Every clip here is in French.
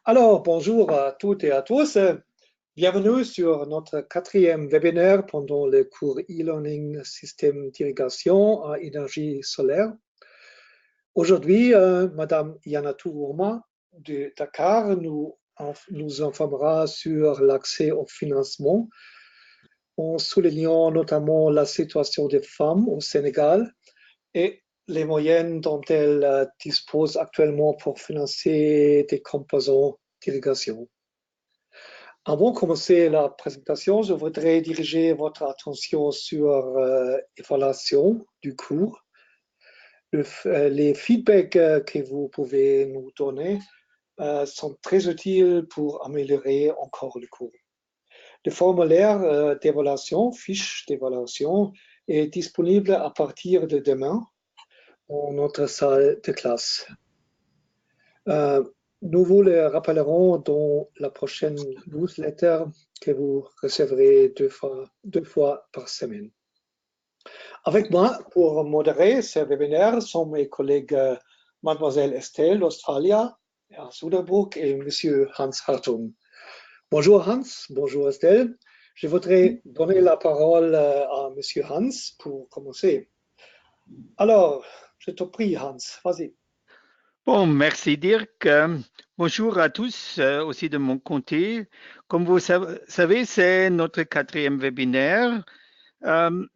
Alors, bonjour à toutes et à tous. Bienvenue sur notre quatrième webinaire pendant le cours e-learning système d'irrigation à énergie solaire. Aujourd'hui, Madame Yanatou Ourma de Dakar nous informera sur l'accès au financement en soulignant notamment la situation des femmes au Sénégal et les moyens dont elles disposent actuellement pour financer des composants d'irrigation. Avant de commencer la présentation, je voudrais diriger votre attention sur l'évaluation du cours. Les feedbacks que vous pouvez nous donner sont très utiles pour améliorer encore le cours. Le formulaire d'évaluation, fiche d'évaluation, est disponible à partir de demain dans notre salle de classe. Nous vous le rappellerons dans la prochaine newsletter que vous recevrez deux fois par semaine. Avec moi pour modérer ce webinaire sont mes collègues Mademoiselle Estelle d'Australia à Suderburg et Monsieur Hans Hartung. Bonjour Hans, bonjour Estelle. Je voudrais donner la parole à Monsieur Hans pour commencer. Alors, je te prie Hans, vas-y. Bon, merci Dirk. Bonjour à tous, aussi de mon côté. Comme vous savez, c'est notre quatrième webinaire. Le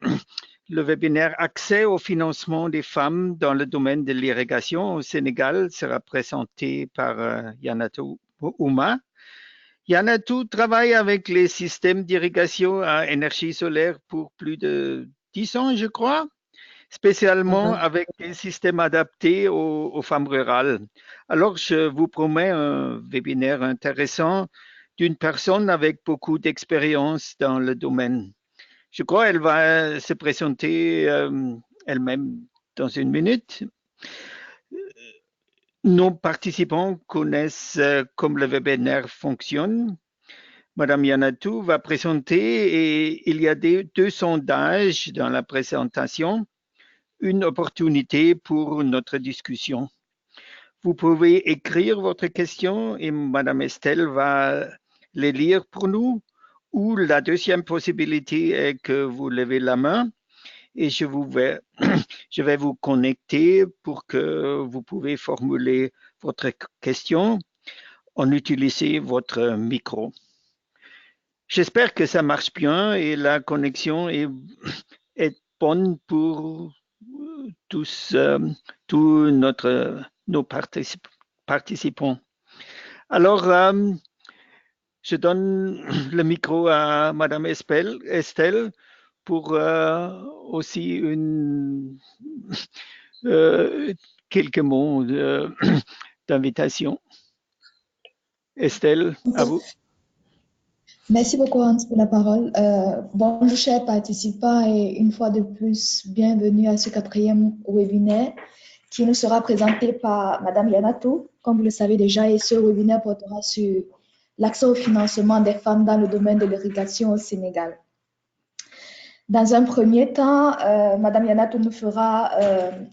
webinaire Accès au financement des femmes dans le domaine de l'irrigation au Sénégal sera présenté par Yanatou Ourma. Yanatou travaille avec les systèmes d'irrigation à énergie solaire pour plus de 10 ans, je crois, spécialement avec des systèmes adaptés aux femmes rurales. Alors, je vous promets un webinaire intéressant d'une personne avec beaucoup d'expérience dans le domaine. Je crois qu'elle va se présenter elle-même dans une minute. Nos participants connaissent comment le webinaire fonctionne. Madame Yanatou va présenter et il y a deux sondages dans la présentation. Une opportunité pour notre discussion. Vous pouvez écrire votre question et Madame Estelle va les lire pour nous. Ou la deuxième possibilité est que vous levez la main et je vais vous connecter pour que vous pouvez formuler votre question en utilisant votre micro. J'espère que ça marche bien et la connexion est bonne pour tous nos participants. Alors, je donne le micro à Madame Estelle pour aussi quelques mots d'invitation. Estelle, à vous. Merci beaucoup Hans pour la parole. Bonjour chers participants et une fois de plus, bienvenue à ce quatrième webinaire qui nous sera présenté par Madame Yanatou, comme vous le savez déjà, et ce webinaire portera sur l'accès au financement des femmes dans le domaine de l'irrigation au Sénégal. Dans un premier temps, Madame Yanatou nous fera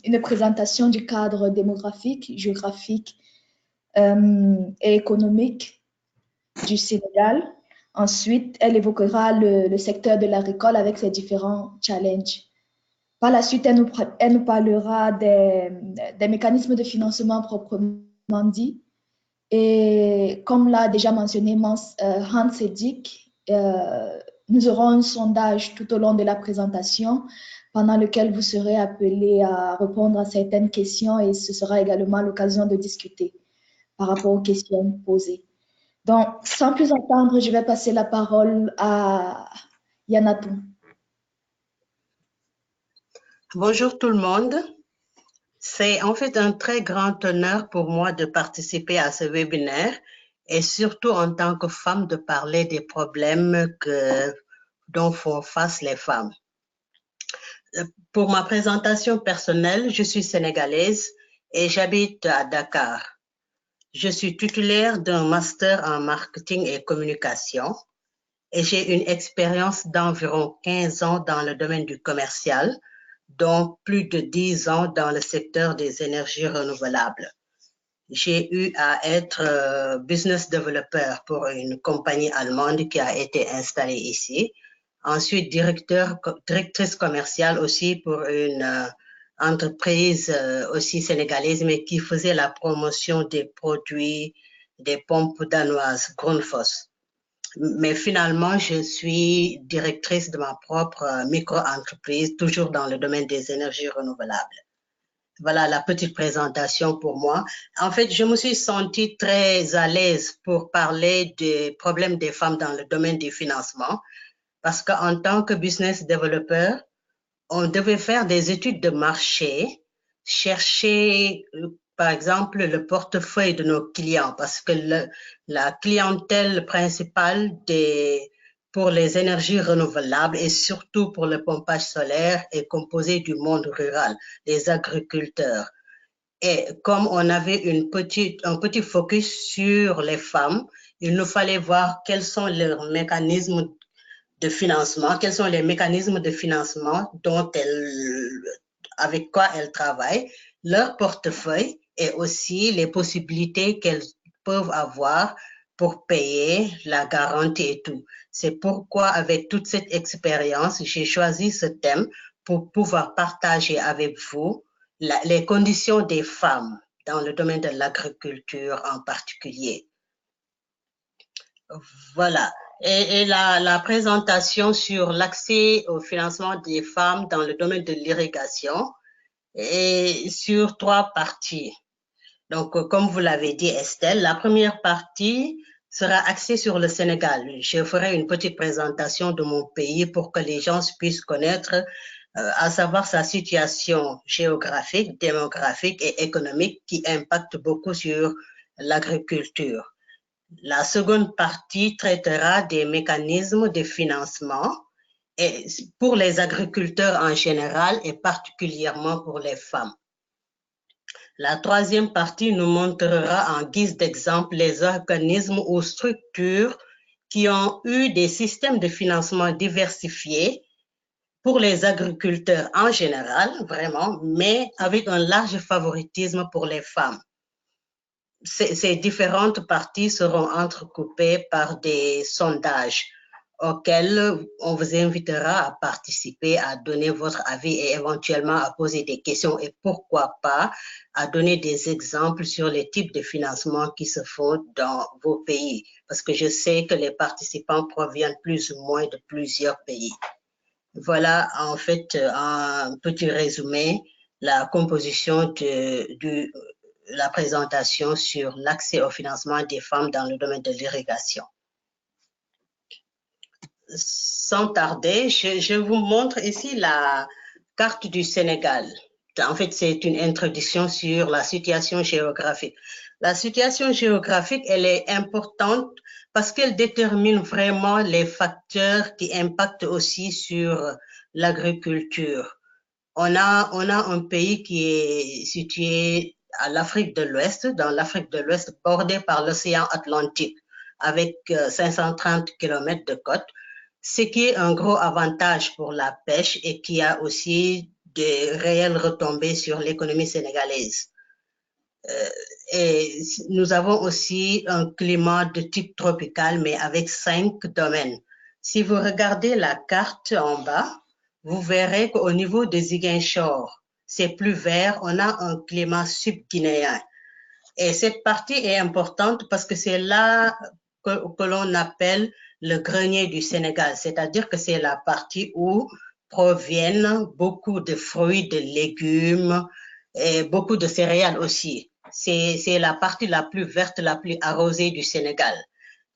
une présentation du cadre démographique, géographique et économique du Sénégal. Ensuite, elle évoquera le secteur de l'agricole avec ses différents challenges. Par la suite, elle nous parlera des mécanismes de financement proprement dit. Et comme l'a déjà mentionné Hans et Dick, nous aurons un sondage tout au long de la présentation pendant lequel vous serez appelés à répondre à certaines questions et ce sera également l'occasion de discuter par rapport aux questions posées. Donc, sans plus attendre, je vais passer la parole à Yanatou. Bonjour tout le monde. C'est en fait un très grand honneur pour moi de participer à ce webinaire et surtout en tant que femme de parler des problèmes dont font face les femmes. Pour ma présentation personnelle, je suis sénégalaise et j'habite à Dakar. Je suis titulaire d'un master en marketing et communication et j'ai une expérience d'environ 15 ans dans le domaine du commercial, dont plus de 10 ans dans le secteur des énergies renouvelables. j'ai eu à être business developer pour une compagnie allemande qui a été installée ici. Ensuite, directrice commerciale aussi pour une entreprise aussi sénégalaise, mais qui faisait la promotion des produits des pompes danoises, Grundfos. Mais finalement, je suis directrice de ma propre micro-entreprise, toujours dans le domaine des énergies renouvelables. Voilà la petite présentation pour moi. En fait, je me suis sentie très à l'aise pour parler des problèmes des femmes dans le domaine du financement, parce qu'en tant que business developer, on devait faire des études de marché, chercher, par exemple, le portefeuille de nos clients, parce que la clientèle principale pour les énergies renouvelables et surtout pour le pompage solaire est composée du monde rural, des agriculteurs. Et comme on avait un petit focus sur les femmes, il nous fallait voir quels sont leurs mécanismes de financement, quels sont les mécanismes de financement avec quoi elles travaillent, leur portefeuille et aussi les possibilités qu'elles peuvent avoir pour payer la garantie et tout. C'est pourquoi, avec toute cette expérience, j'ai choisi ce thème pour pouvoir partager avec vous les conditions des femmes dans le domaine de l'agriculture en particulier. Voilà. Et la présentation sur l'accès au financement des femmes dans le domaine de l'irrigation est sur 3 parties. Donc, comme vous l'avez dit, Estelle, la première partie sera axée sur le Sénégal. Je ferai une petite présentation de mon pays pour que les gens puissent connaître, à savoir sa situation géographique, démographique et économique qui impacte beaucoup sur l'agriculture. La seconde partie traitera des mécanismes de financement et pour les agriculteurs en général et particulièrement pour les femmes. La troisième partie nous montrera en guise d'exemple les organismes ou structures qui ont eu des systèmes de financement diversifiés pour les agriculteurs en général, vraiment, mais avec un large favoritisme pour les femmes. Ces différentes parties seront entrecoupées par des sondages auxquels on vous invitera à participer, à donner votre avis et éventuellement à poser des questions et pourquoi pas à donner des exemples sur les types de financement qui se font dans vos pays. Parce que je sais que les participants proviennent plus ou moins de plusieurs pays. Voilà en fait un petit résumé, la composition de la présentation sur l'accès au financement des femmes dans le domaine de l'irrigation. Sans tarder, je vous montre ici la carte du Sénégal. En fait, c'est une introduction sur la situation géographique. La situation géographique, elle est importante parce qu'elle détermine vraiment les facteurs qui impactent aussi sur l'agriculture. On a un pays qui est situé à l'Afrique de l'Ouest, dans l'Afrique de l'Ouest, bordé par l'océan Atlantique, avec 530 km de côte, ce qui est un gros avantage pour la pêche et qui a aussi de réelles retombées sur l'économie sénégalaise. Et nous avons aussi un climat de type tropical, mais avec 5 domaines. Si vous regardez la carte en bas, vous verrez qu'au niveau de Ziguinchor, c'est plus vert, on a un climat subguinéen. Et cette partie est importante parce que c'est là que l'on appelle le grenier du Sénégal, c'est-à-dire que c'est la partie où proviennent beaucoup de fruits, de légumes et beaucoup de céréales aussi. C'est la partie la plus verte, la plus arrosée du Sénégal.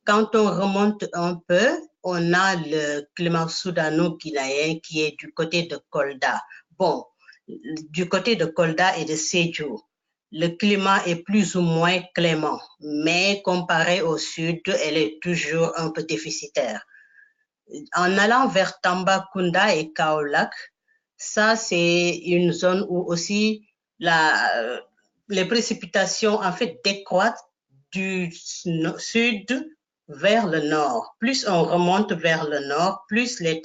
Quand on remonte un peu, on a le climat soudano-guinéen qui est du côté de Kolda. Bon, du côté de Kolda et de Sédhiou, le climat est plus ou moins clément, mais comparé au sud, elle est toujours un peu déficitaire. En allant vers Tambacounda et Kaolack, ça c'est une zone où aussi les précipitations en fait décroîtent du sud vers le nord. Plus on remonte vers le nord, plus les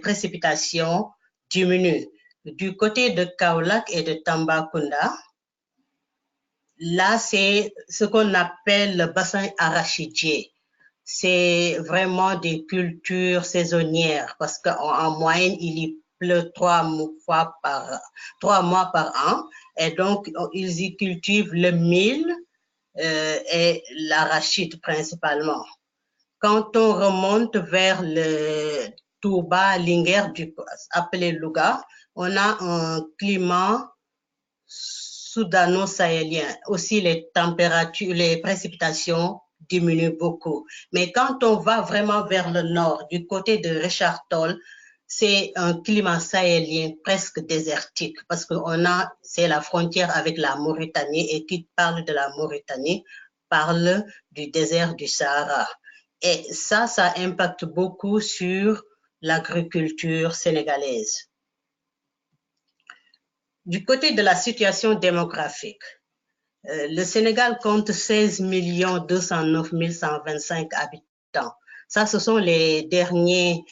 précipitations diminuent. Du côté de Kaolack et de Tambacounda, là, c'est ce qu'on appelle le bassin arachidier. C'est vraiment des cultures saisonnières parce qu'en moyenne, il y pleut 3 mois par an. Et donc, ils y cultivent le mil et l'arachide principalement. Quand on remonte vers le Touba, Linguère, appelé Louga, on a un climat soudano-sahélien. Aussi, les températures, les précipitations diminuent beaucoup. Mais quand on va vraiment vers le nord, du côté de Richard Toll, c'est un climat sahélien presque désertique parce que c'est la frontière avec la Mauritanie et qui parle de la Mauritanie parle du désert du Sahara. Et ça impacte beaucoup sur l'agriculture sénégalaise. Du côté de la situation démographique, le Sénégal compte 16 209 125 habitants. Ça, ce sont les derniers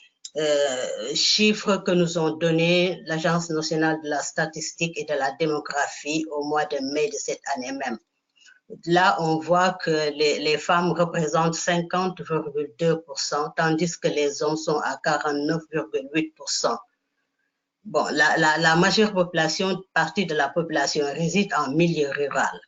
chiffres que nous ont donnés l'Agence nationale de la statistique et de la démographie au mois de mai de cette année même. Là, on voit que les femmes représentent 50,2%, tandis que les hommes sont à 49,8%. Bon, la majeure partie de la population réside en milieu rural.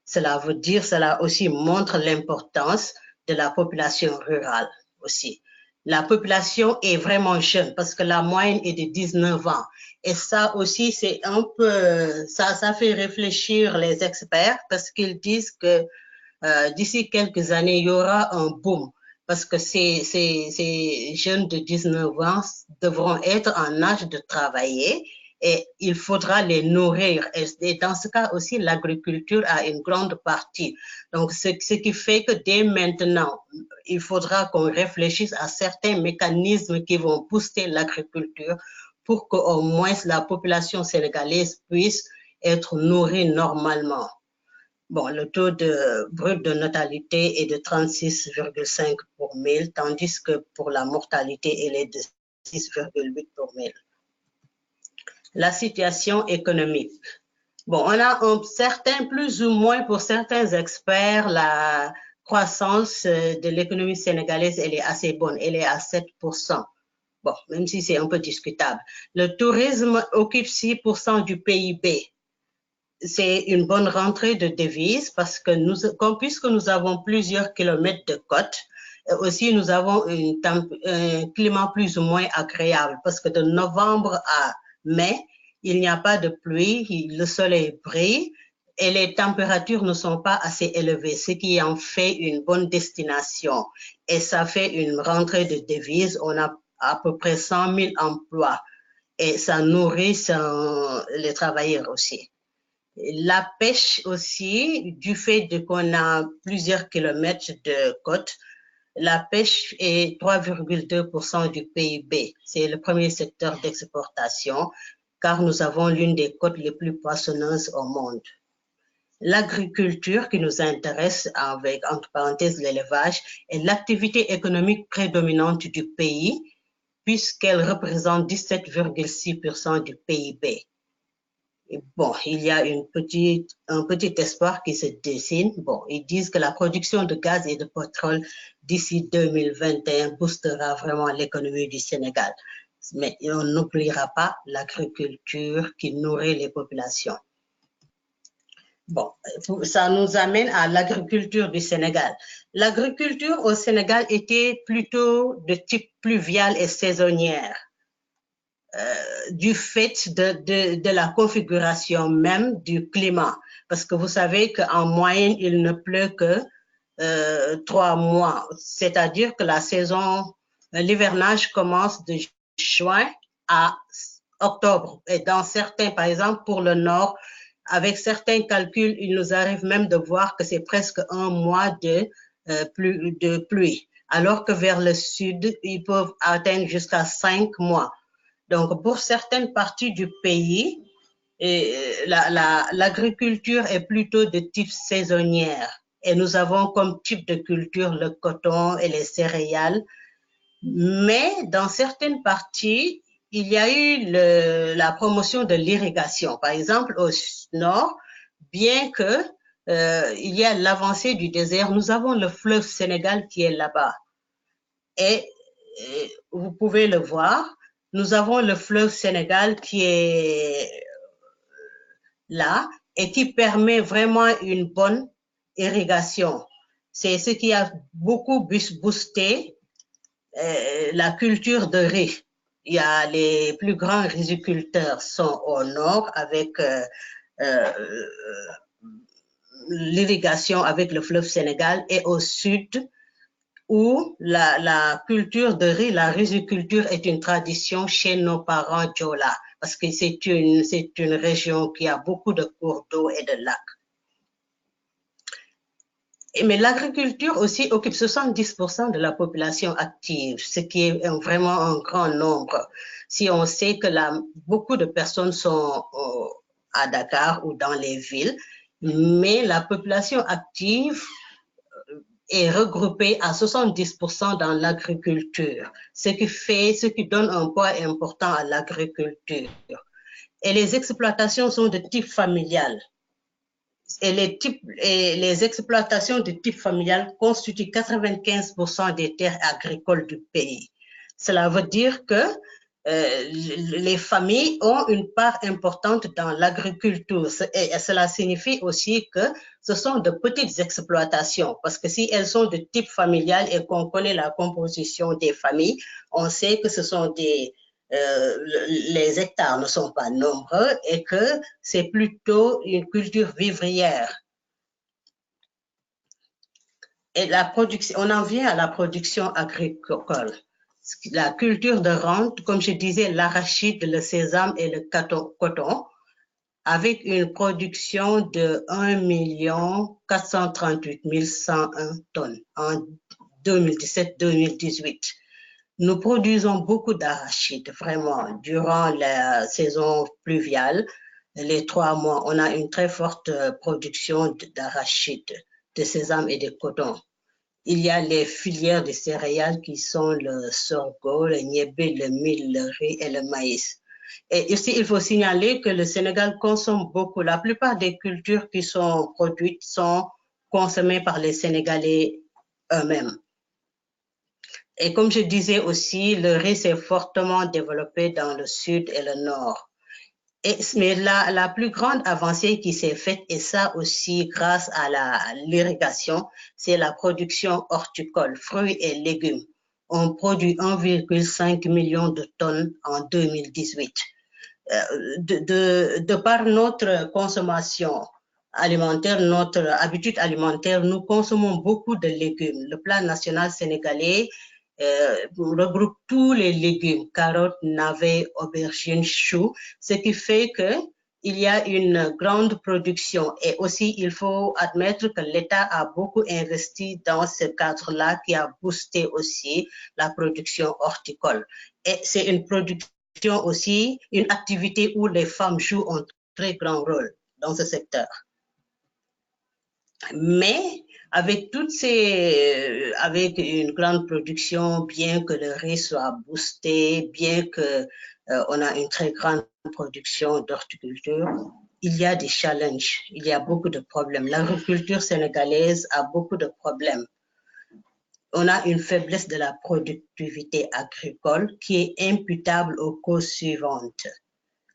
Cela aussi montre l'importance de la population rurale aussi. La population est vraiment jeune parce que la moyenne est de 19 ans. Et ça aussi, c'est un peu, ça fait réfléchir les experts parce qu'ils disent que d'ici quelques années, il y aura un boom parce que ces jeunes de 19 ans devront être en âge de travailler et il faudra les nourrir. Et dans ce cas aussi, l'agriculture a une grande partie. Donc, ce qui fait que dès maintenant, il faudra qu'on réfléchisse à certains mécanismes qui vont booster l'agriculture pour qu'au moins la population sénégalaise puisse être nourrie normalement. Bon, le taux brut de natalité est de 36,5 pour 1000, tandis que pour la mortalité, elle est de 6,8 pour 1000. La situation économique. Bon, on a plus ou moins pour certains experts, la croissance de l'économie sénégalaise, elle est assez bonne, elle est à 7%. Bon, même si c'est un peu discutable. Le tourisme occupe 6% du PIB. C'est une bonne rentrée de devises parce que puisque nous avons plusieurs kilomètres de côte, aussi nous avons un climat plus ou moins agréable parce que de novembre à mai, il n'y a pas de pluie, le soleil brille et les températures ne sont pas assez élevées, ce qui en fait une bonne destination. Et ça fait une rentrée de devises. On a à peu près 100 000 emplois et ça nourrit les travailleurs aussi. La pêche aussi, du fait qu'on a plusieurs kilomètres de côte, la pêche est 3,2% du PIB. C'est le premier secteur d'exportation car nous avons l'une des côtes les plus poissonneuses au monde. L'agriculture qui nous intéresse avec, entre parenthèses, l'élevage est l'activité économique prédominante du pays puisqu'elle représente 17,6% du PIB. Bon, il y a un petit espoir qui se dessine. Bon, ils disent que la production de gaz et de pétrole d'ici 2021 boostera vraiment l'économie du Sénégal. Mais on n'oubliera pas l'agriculture qui nourrit les populations. Bon, ça nous amène à l'agriculture du Sénégal. L'agriculture au Sénégal était plutôt de type pluvial et saisonnière. Du fait de la configuration même du climat. Parce que vous savez qu'en moyenne, il ne pleut que 3 mois. C'est-à-dire que l'hivernage commence de juin à octobre. Et dans certains, par exemple, pour le nord, avec certains calculs, il nous arrive même de voir que c'est presque 1 mois de pluie. Alors que vers le sud, ils peuvent atteindre jusqu'à 5 mois. Donc, pour certaines parties du pays, l'agriculture est plutôt de type saisonnière. Et nous avons comme type de culture le coton et les céréales. Mais dans certaines parties, il y a eu la promotion de l'irrigation. Par exemple, au nord, bien que il y a l'avancée du désert. Nous avons le fleuve Sénégal qui est là-bas. Et vous pouvez le voir, nous avons le fleuve Sénégal qui est là et qui permet vraiment une bonne irrigation. C'est ce qui a beaucoup boosté la culture de riz. Il y a les plus grands riziculteurs sont au nord avec l'irrigation avec le fleuve Sénégal et au sud où la culture de riz, la riziculture est une tradition chez nos parents Djola parce que c'est une région qui a beaucoup de cours d'eau et de lacs. Mais l'agriculture aussi occupe 70% de la population active, ce qui est vraiment un grand nombre. Si on sait que beaucoup de personnes sont à Dakar ou dans les villes, mais la population active est regroupée à 70% dans l'agriculture, ce qui donne un poids important à l'agriculture. Et les exploitations sont de type familial. Et les exploitations de type familial constituent 95% des terres agricoles du pays. Cela veut dire que les familles ont une part importante dans l'agriculture et cela signifie aussi que ce sont de petites exploitations parce que si elles sont de type familial et qu'on connaît la composition des familles, on sait que ce sont les hectares ne sont pas nombreux et que c'est plutôt une culture vivrière. Et la production, on en vient à la production agricole. La culture de rente, comme je disais, l'arachide, le sésame et le coton, avec une production de 1 438 101 tonnes en 2017-2018. Nous produisons beaucoup d'arachide, vraiment, durant la saison pluviale. Les 3 mois, on a une très forte production d'arachide, de sésame et de coton. Il y a les filières de céréales qui sont le sorgho, le niébé, le mil, le riz et le maïs. Et ici, il faut signaler que le Sénégal consomme beaucoup. La plupart des cultures qui sont produites sont consommées par les Sénégalais eux-mêmes. Et comme je disais aussi, le riz s'est fortement développé dans le sud et le nord. Mais la plus grande avancée qui s'est faite, et ça aussi grâce à l'irrigation, c'est la production horticole, fruits et légumes. On produit 1,5 million de tonnes en 2018. De par notre consommation alimentaire, notre habitude alimentaire, nous consommons beaucoup de légumes. Le plan national sénégalais regroupe tous les légumes, carottes, navets, aubergines, choux, ce qui fait qu'il y a une grande production. Et aussi, il faut admettre que l'État a beaucoup investi dans ce cadre-là qui a boosté aussi la production horticole. Et c'est une production aussi, une activité où les femmes jouent un très grand rôle dans ce secteur. Mais avec avec une grande production, bien que le riz soit boosté, bien que on a une très grande production d'horticulture, il y a des challenges, il y a beaucoup de problèmes. L'agriculture sénégalaise a beaucoup de problèmes. On a une faiblesse de la productivité agricole qui est imputable aux causes suivantes.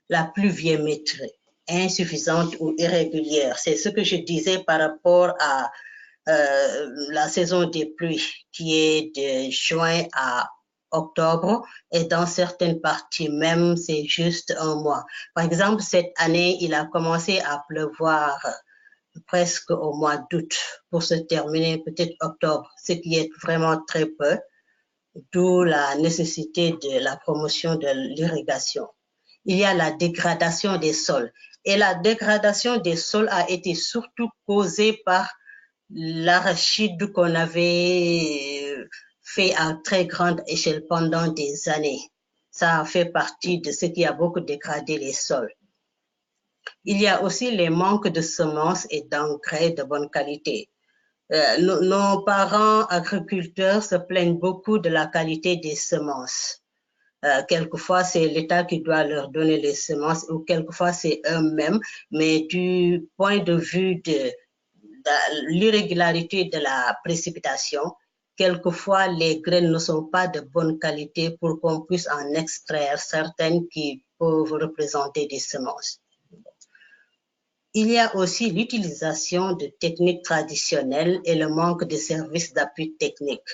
La pluviométrie insuffisante ou irrégulière. C'est ce que je disais par rapport à la saison des pluies qui est de juin à octobre et dans certaines parties même, c'est juste un mois. Par exemple, cette année, il a commencé à pleuvoir presque au mois d'août pour se terminer peut-être octobre, ce qui est vraiment très peu, d'où la nécessité de la promotion de l'irrigation. Il y a la dégradation des sols. Et la dégradation des sols a été surtout causée par l'arachide qu'on avait fait à très grande échelle pendant des années. Ça a fait partie de ce qui a beaucoup dégradé les sols. Il y a aussi les manques de semences et d'engrais de bonne qualité. Nos parents agriculteurs se plaignent beaucoup de la qualité des semences. Quelquefois, c'est l'État qui doit leur donner les semences ou quelquefois, c'est eux-mêmes. Mais du point de vue l'irrégularité de la précipitation. Quelquefois, les graines ne sont pas de bonne qualité pour qu'on puisse en extraire certaines qui peuvent représenter des semences. Il y a aussi l'utilisation de techniques traditionnelles et le manque de services d'appui technique.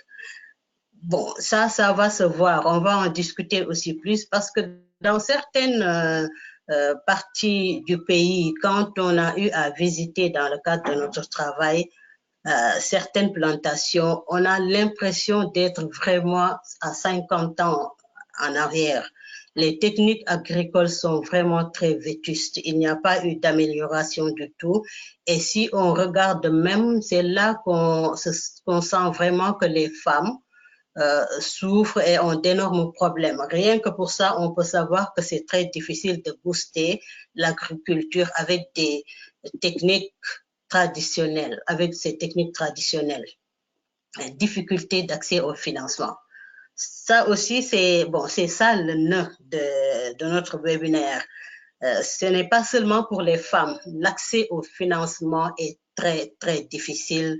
Bon, ça va se voir. On va en discuter aussi plus parce que dans certaines parties du pays, quand on a eu à visiter dans le cadre de notre travail, certaines plantations, on a l'impression d'être vraiment à 50 ans en arrière. Les techniques agricoles sont vraiment très vétustes. Il n'y a pas eu d'amélioration du tout. Et si on regarde même, c'est là qu'on sent vraiment que les femmes souffrent et ont d'énormes problèmes. Rien que pour ça, on peut savoir que c'est très difficile de booster l'agriculture avec des techniques traditionnelles, avec ces techniques traditionnelles. Difficulté d'accès au financement. Ça aussi, c'est ça le nœud de notre webinaire. Ce n'est pas seulement pour les femmes. L'accès au financement est très, très difficile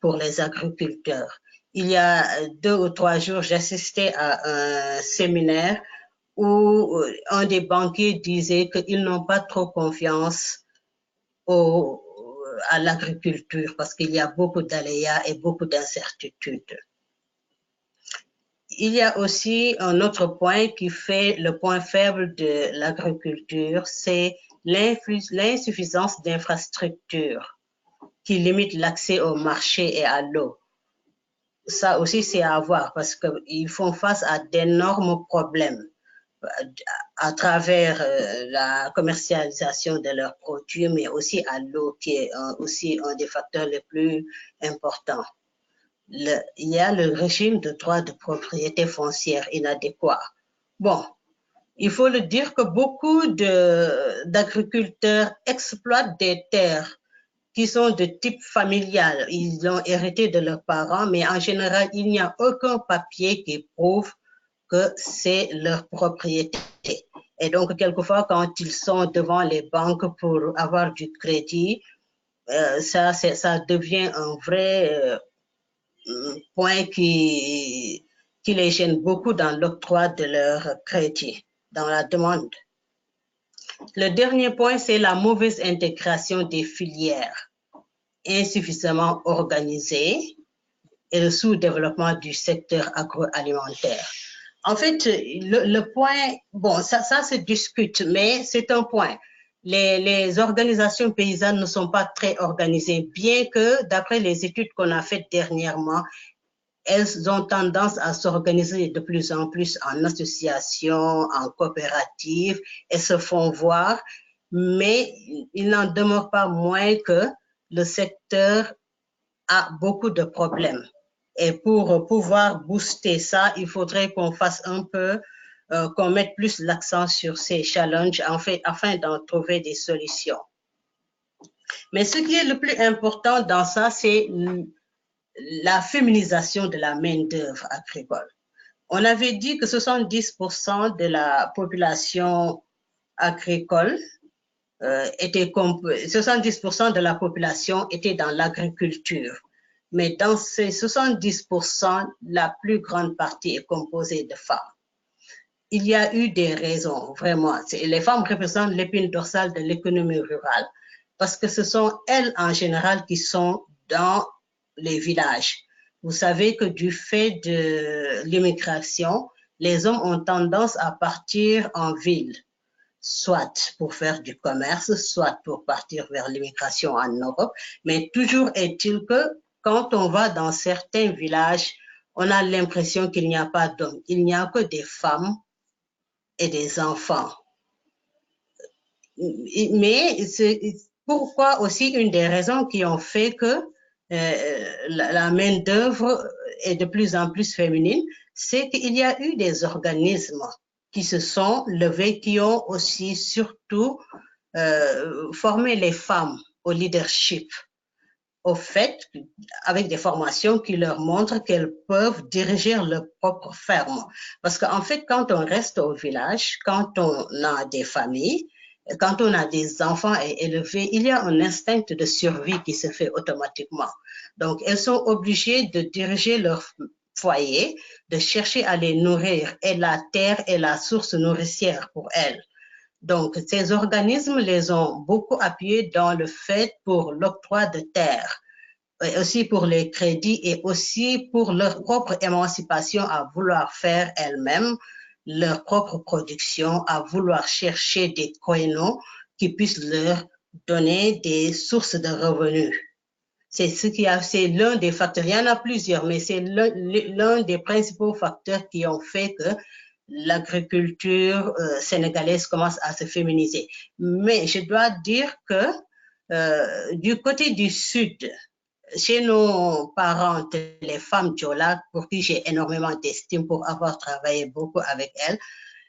pour les agriculteurs. Il y a 2 ou 3 jours, j'assistais à un séminaire où un des banquiers disait qu'ils n'ont pas trop confiance à l'agriculture parce qu'il y a beaucoup d'aléas et beaucoup d'incertitudes. Il y a aussi un autre point qui fait le point faible de l'agriculture, c'est l'insuffisance d'infrastructures qui limite l'accès au marché et à l'eau. Ça aussi, c'est à voir parce qu'ils font face à d'énormes problèmes à travers la commercialisation de leurs produits, mais aussi à l'eau, qui est aussi un des facteurs les plus importants. Il y a le régime de droit de propriété foncière inadéquat. Bon, il faut le dire que beaucoup d'agriculteurs exploitent des terres qui sont de type familial. Ils l'ont hérité de leurs parents, mais en général, il n'y a aucun papier qui prouve que c'est leur propriété. Et donc, quelquefois, quand ils sont devant les banques pour avoir du crédit, ça devient un vrai point qui les gêne beaucoup dans l'octroi de leur crédit, dans la demande. Le dernier point, c'est la mauvaise intégration des filières insuffisamment organisées et le sous-développement du secteur agroalimentaire. En fait, le point, bon, ça se discute, mais c'est un point. Les organisations paysannes ne sont pas très organisées, bien que, d'après les études qu'on a faites dernièrement, elles ont tendance à s'organiser de plus en plus en associations, en coopératives, et se font voir, mais il n'en demeure pas moins que le secteur a beaucoup de problèmes. Et pour pouvoir booster ça, il faudrait qu'on fasse un peu, qu'on mette plus l'accent sur ces challenges afin d'en trouver des solutions. Mais ce qui est le plus important dans ça, c'est la féminisation de la main-d'œuvre agricole. On avait dit que 70% de la population agricole 70% de la population était dans l'agriculture. Mais dans ces 70%, la plus grande partie est composée de femmes. Il y a eu des raisons, vraiment. Les femmes représentent l'épine dorsale de l'économie rurale parce que ce sont elles, en général, qui sont dans les villages. Vous savez que du fait de l'immigration, les hommes ont tendance à partir en ville, soit pour faire du commerce, soit pour partir vers l'immigration en Europe. Mais toujours est-il que quand on va dans certains villages, on a l'impression qu'il n'y a pas d'hommes. Il n'y a que des femmes et des enfants. Mais c'est pourquoi aussi une des raisons qui ont fait que la main-d'œuvre est de plus en plus féminine, c'est qu'il y a eu des organismes qui se sont levés, qui ont aussi surtout formé les femmes au leadership, au fait, avec des formations qui leur montrent qu'elles peuvent diriger leur propre ferme. Parce qu'en fait, quand on reste au village, quand on a des familles, quand on a des enfants à élever, il y a un instinct de survie qui se fait automatiquement. Donc, elles sont obligées de diriger leur foyer, de chercher à les nourrir. Et la terre est la source nourricière pour elles. Donc, ces organismes les ont beaucoup appuyés dans le fait pour l'octroi de terre, et aussi pour les crédits et aussi pour leur propre émancipation à vouloir faire elles-mêmes leur propre production, à vouloir chercher des créneaux qui puissent leur donner des sources de revenus. C'est l'un des facteurs. Il y en a plusieurs, mais c'est l'un des principaux facteurs qui ont fait que l'agriculture sénégalaise commence à se féminiser. Mais je dois dire que du côté du Sud, chez nos parents, les femmes Diola, pour qui j'ai énormément d'estime pour avoir travaillé beaucoup avec elles,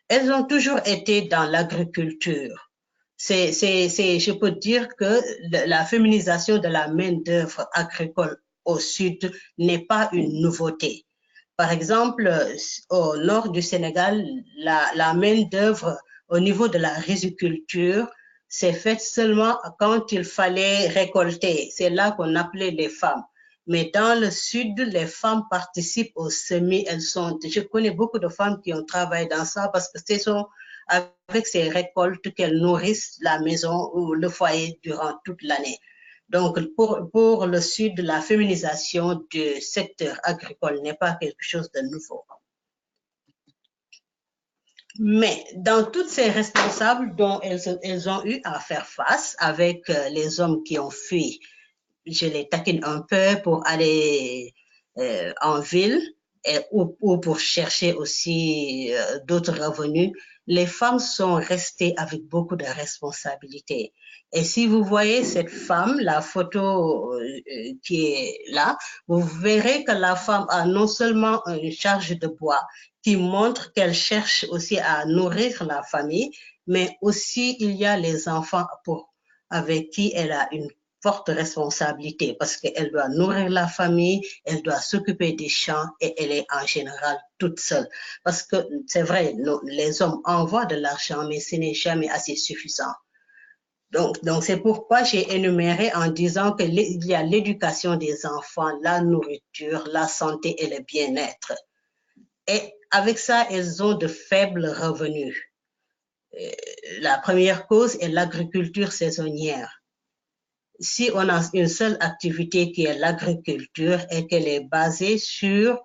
elles ont toujours été dans l'agriculture. Je peux dire que la féminisation de la main-d'œuvre agricole au Sud n'est pas une nouveauté. Par exemple, au nord du Sénégal, la main-d'œuvre au niveau de la riziculture s'est faite seulement quand il fallait récolter. C'est là qu'on appelait les femmes. Mais dans le sud, les femmes participent au semis. Je connais beaucoup de femmes qui ont travaillé dans ça parce que ce sont avec ces récoltes qu'elles nourrissent la maison ou le foyer durant toute l'année. Donc, pour le sud, la féminisation du secteur agricole n'est pas quelque chose de nouveau. Mais dans toutes ces responsables dont elles ont eu à faire face avec les hommes qui ont fui, je les taquine un peu pour aller en ville ou pour chercher aussi d'autres revenus, les femmes sont restées avec beaucoup de responsabilités. Et si vous voyez cette femme, la photo qui est là, vous verrez que la femme a non seulement une charge de bois qui montre qu'elle cherche aussi à nourrir la famille, mais aussi il y a les enfants avec qui elle a une forte responsabilité parce qu'elle doit nourrir la famille, elle doit s'occuper des champs et elle est en général toute seule. Parce que c'est vrai, les hommes envoient de l'argent, mais ce n'est jamais assez suffisant. Donc c'est pourquoi j'ai énuméré en disant qu'il y a l'éducation des enfants, la nourriture, la santé et le bien-être. Et avec ça, elles ont de faibles revenus. La première cause est l'agriculture saisonnière. Si on a une seule activité qui est l'agriculture et qu'elle est basée sur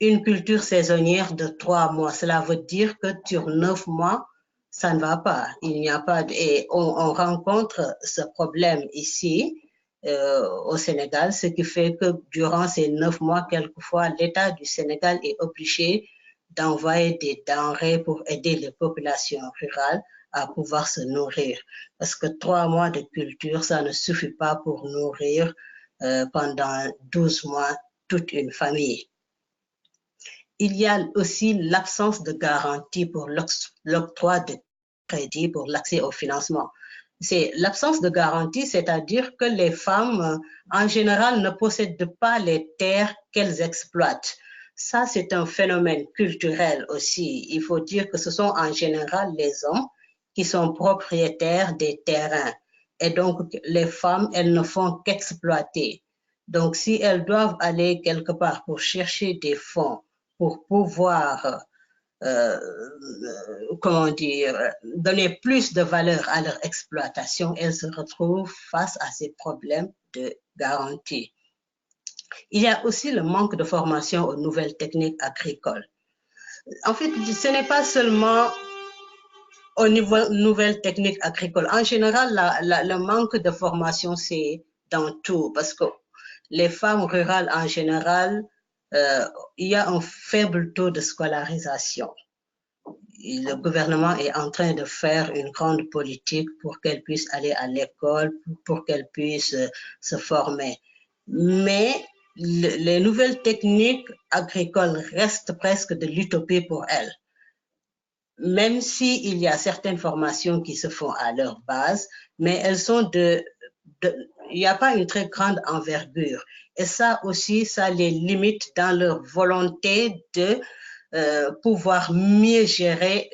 une culture saisonnière de 3 mois, cela veut dire que sur 9 mois, ça ne va pas. Il n'y a pas et on rencontre ce problème ici au Sénégal, ce qui fait que durant ces 9 mois, quelquefois, l'État du Sénégal est obligé d'envoyer des denrées pour aider les populations rurales à pouvoir se nourrir. Parce que 3 mois de culture, ça ne suffit pas pour nourrir pendant 12 mois toute une famille. Il y a aussi l'absence de garantie pour l'octroi de crédit pour l'accès au financement. C'est l'absence de garantie, c'est-à-dire que les femmes, en général, ne possèdent pas les terres qu'elles exploitent. Ça, c'est un phénomène culturel aussi. Il faut dire que ce sont en général les hommes qui sont propriétaires des terrains. Et donc, les femmes, elles ne font qu'exploiter. Donc, si elles doivent aller quelque part pour chercher des fonds, pour pouvoir, donner plus de valeur à leur exploitation, elles se retrouvent face à ces problèmes de garantie. Il y a aussi le manque de formation aux nouvelles techniques agricoles. En fait, ce n'est pas seulement au niveau nouvelles techniques agricoles. En général, le manque de formation, c'est dans tout, parce que les femmes rurales, en général, il y a un faible taux de scolarisation. Le gouvernement est en train de faire une grande politique pour qu'elles puissent aller à l'école, pour qu'elles puissent se former. Mais les nouvelles techniques agricoles restent presque de l'utopie pour elles. Même s'il y a certaines formations qui se font à leur base, mais elles sont il n'y a pas une très grande envergure. Et ça aussi, ça les limite dans leur volonté de pouvoir mieux gérer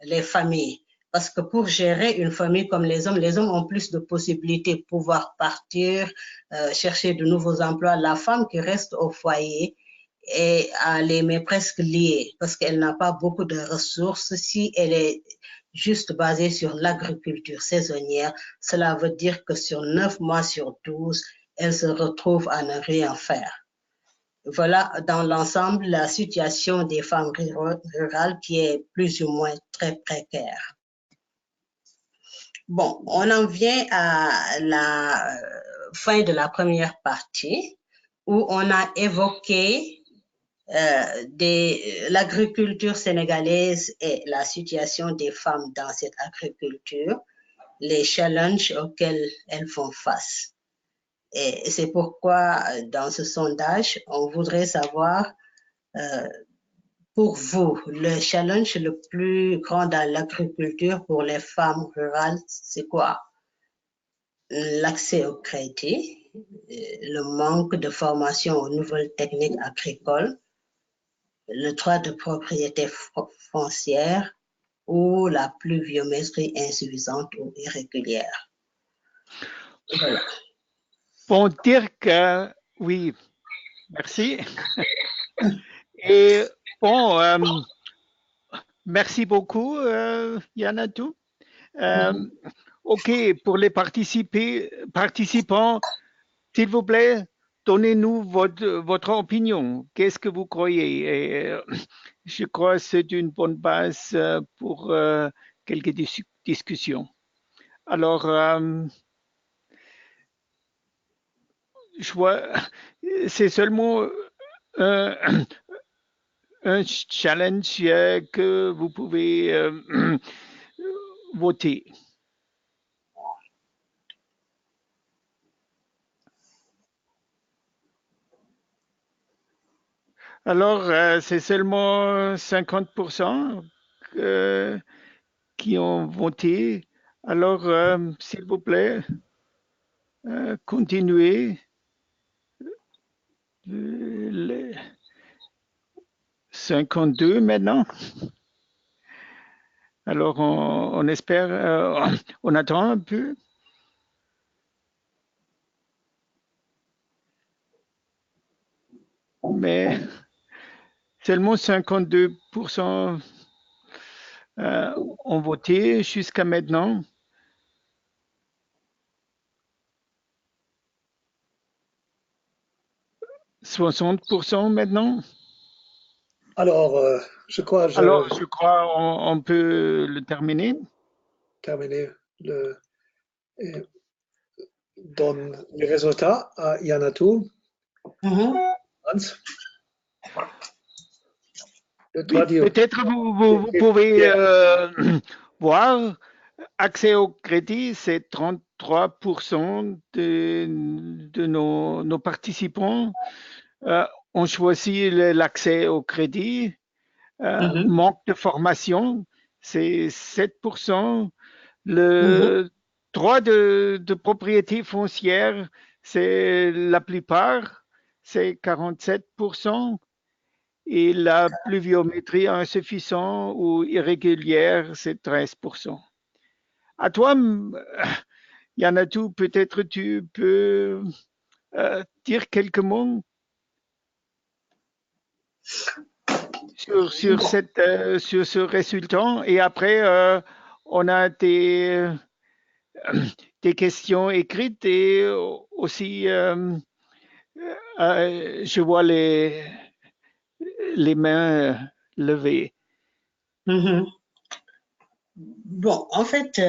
les familles. parce que pour gérer une famille comme les hommes ont plus de possibilités de pouvoir partir, chercher de nouveaux emplois. La femme qui reste au foyer est à les met presque liée parce qu'elle n'a pas beaucoup de ressources. Si elle est juste basée sur l'agriculture saisonnière, cela veut dire que sur 9 mois sur 12, elle se retrouve à ne rien faire. Voilà dans l'ensemble la situation des femmes rurales qui est plus ou moins très précaire. Bon, on en vient à la fin de la première partie où on a évoqué l'agriculture sénégalaise et la situation des femmes dans cette agriculture, les challenges auxquels elles font face. Et c'est pourquoi, dans ce sondage, on voudrait savoir, pour vous, le challenge le plus grand dans l'agriculture pour les femmes rurales, c'est quoi? L'accès au crédit, le manque de formation aux nouvelles techniques agricoles, le droit de propriété foncière ou la pluviométrie insuffisante ou irrégulière. Voilà. Bon, Dirk, oui, merci. Et bon, merci beaucoup, Yanatou. OK, pour les participants, s'il vous plaît, donnez-nous votre opinion. Qu'est-ce que vous croyez? Et, je crois que c'est une bonne base pour quelques discussions. Alors, je vois, c'est seulement un challenge que vous pouvez voter. Alors, c'est seulement 50% qui ont voté. Alors, s'il vous plaît, continuez. 52 maintenant. Alors, on espère, on attend un peu. Mais seulement 52% ont voté jusqu'à maintenant. « 60% maintenant. Alors, je crois on peut le terminer. Terminer donne les résultats à Yanatou. Hans. Oui, peut-être vous pouvez voir, accès au crédit, c'est 33% de nos participants ont choisi l'accès au crédit. Manque de formation, c'est 7%. Le droit de propriété foncière, c'est la plupart, c'est 47%. Et la pluviométrie insuffisante ou irrégulière, c'est 13%. À toi, Yanatou, peut-être tu peux dire quelques mots sur ce résultat. Et après, on a des questions écrites et aussi, je vois les mains levées. Bon, en fait,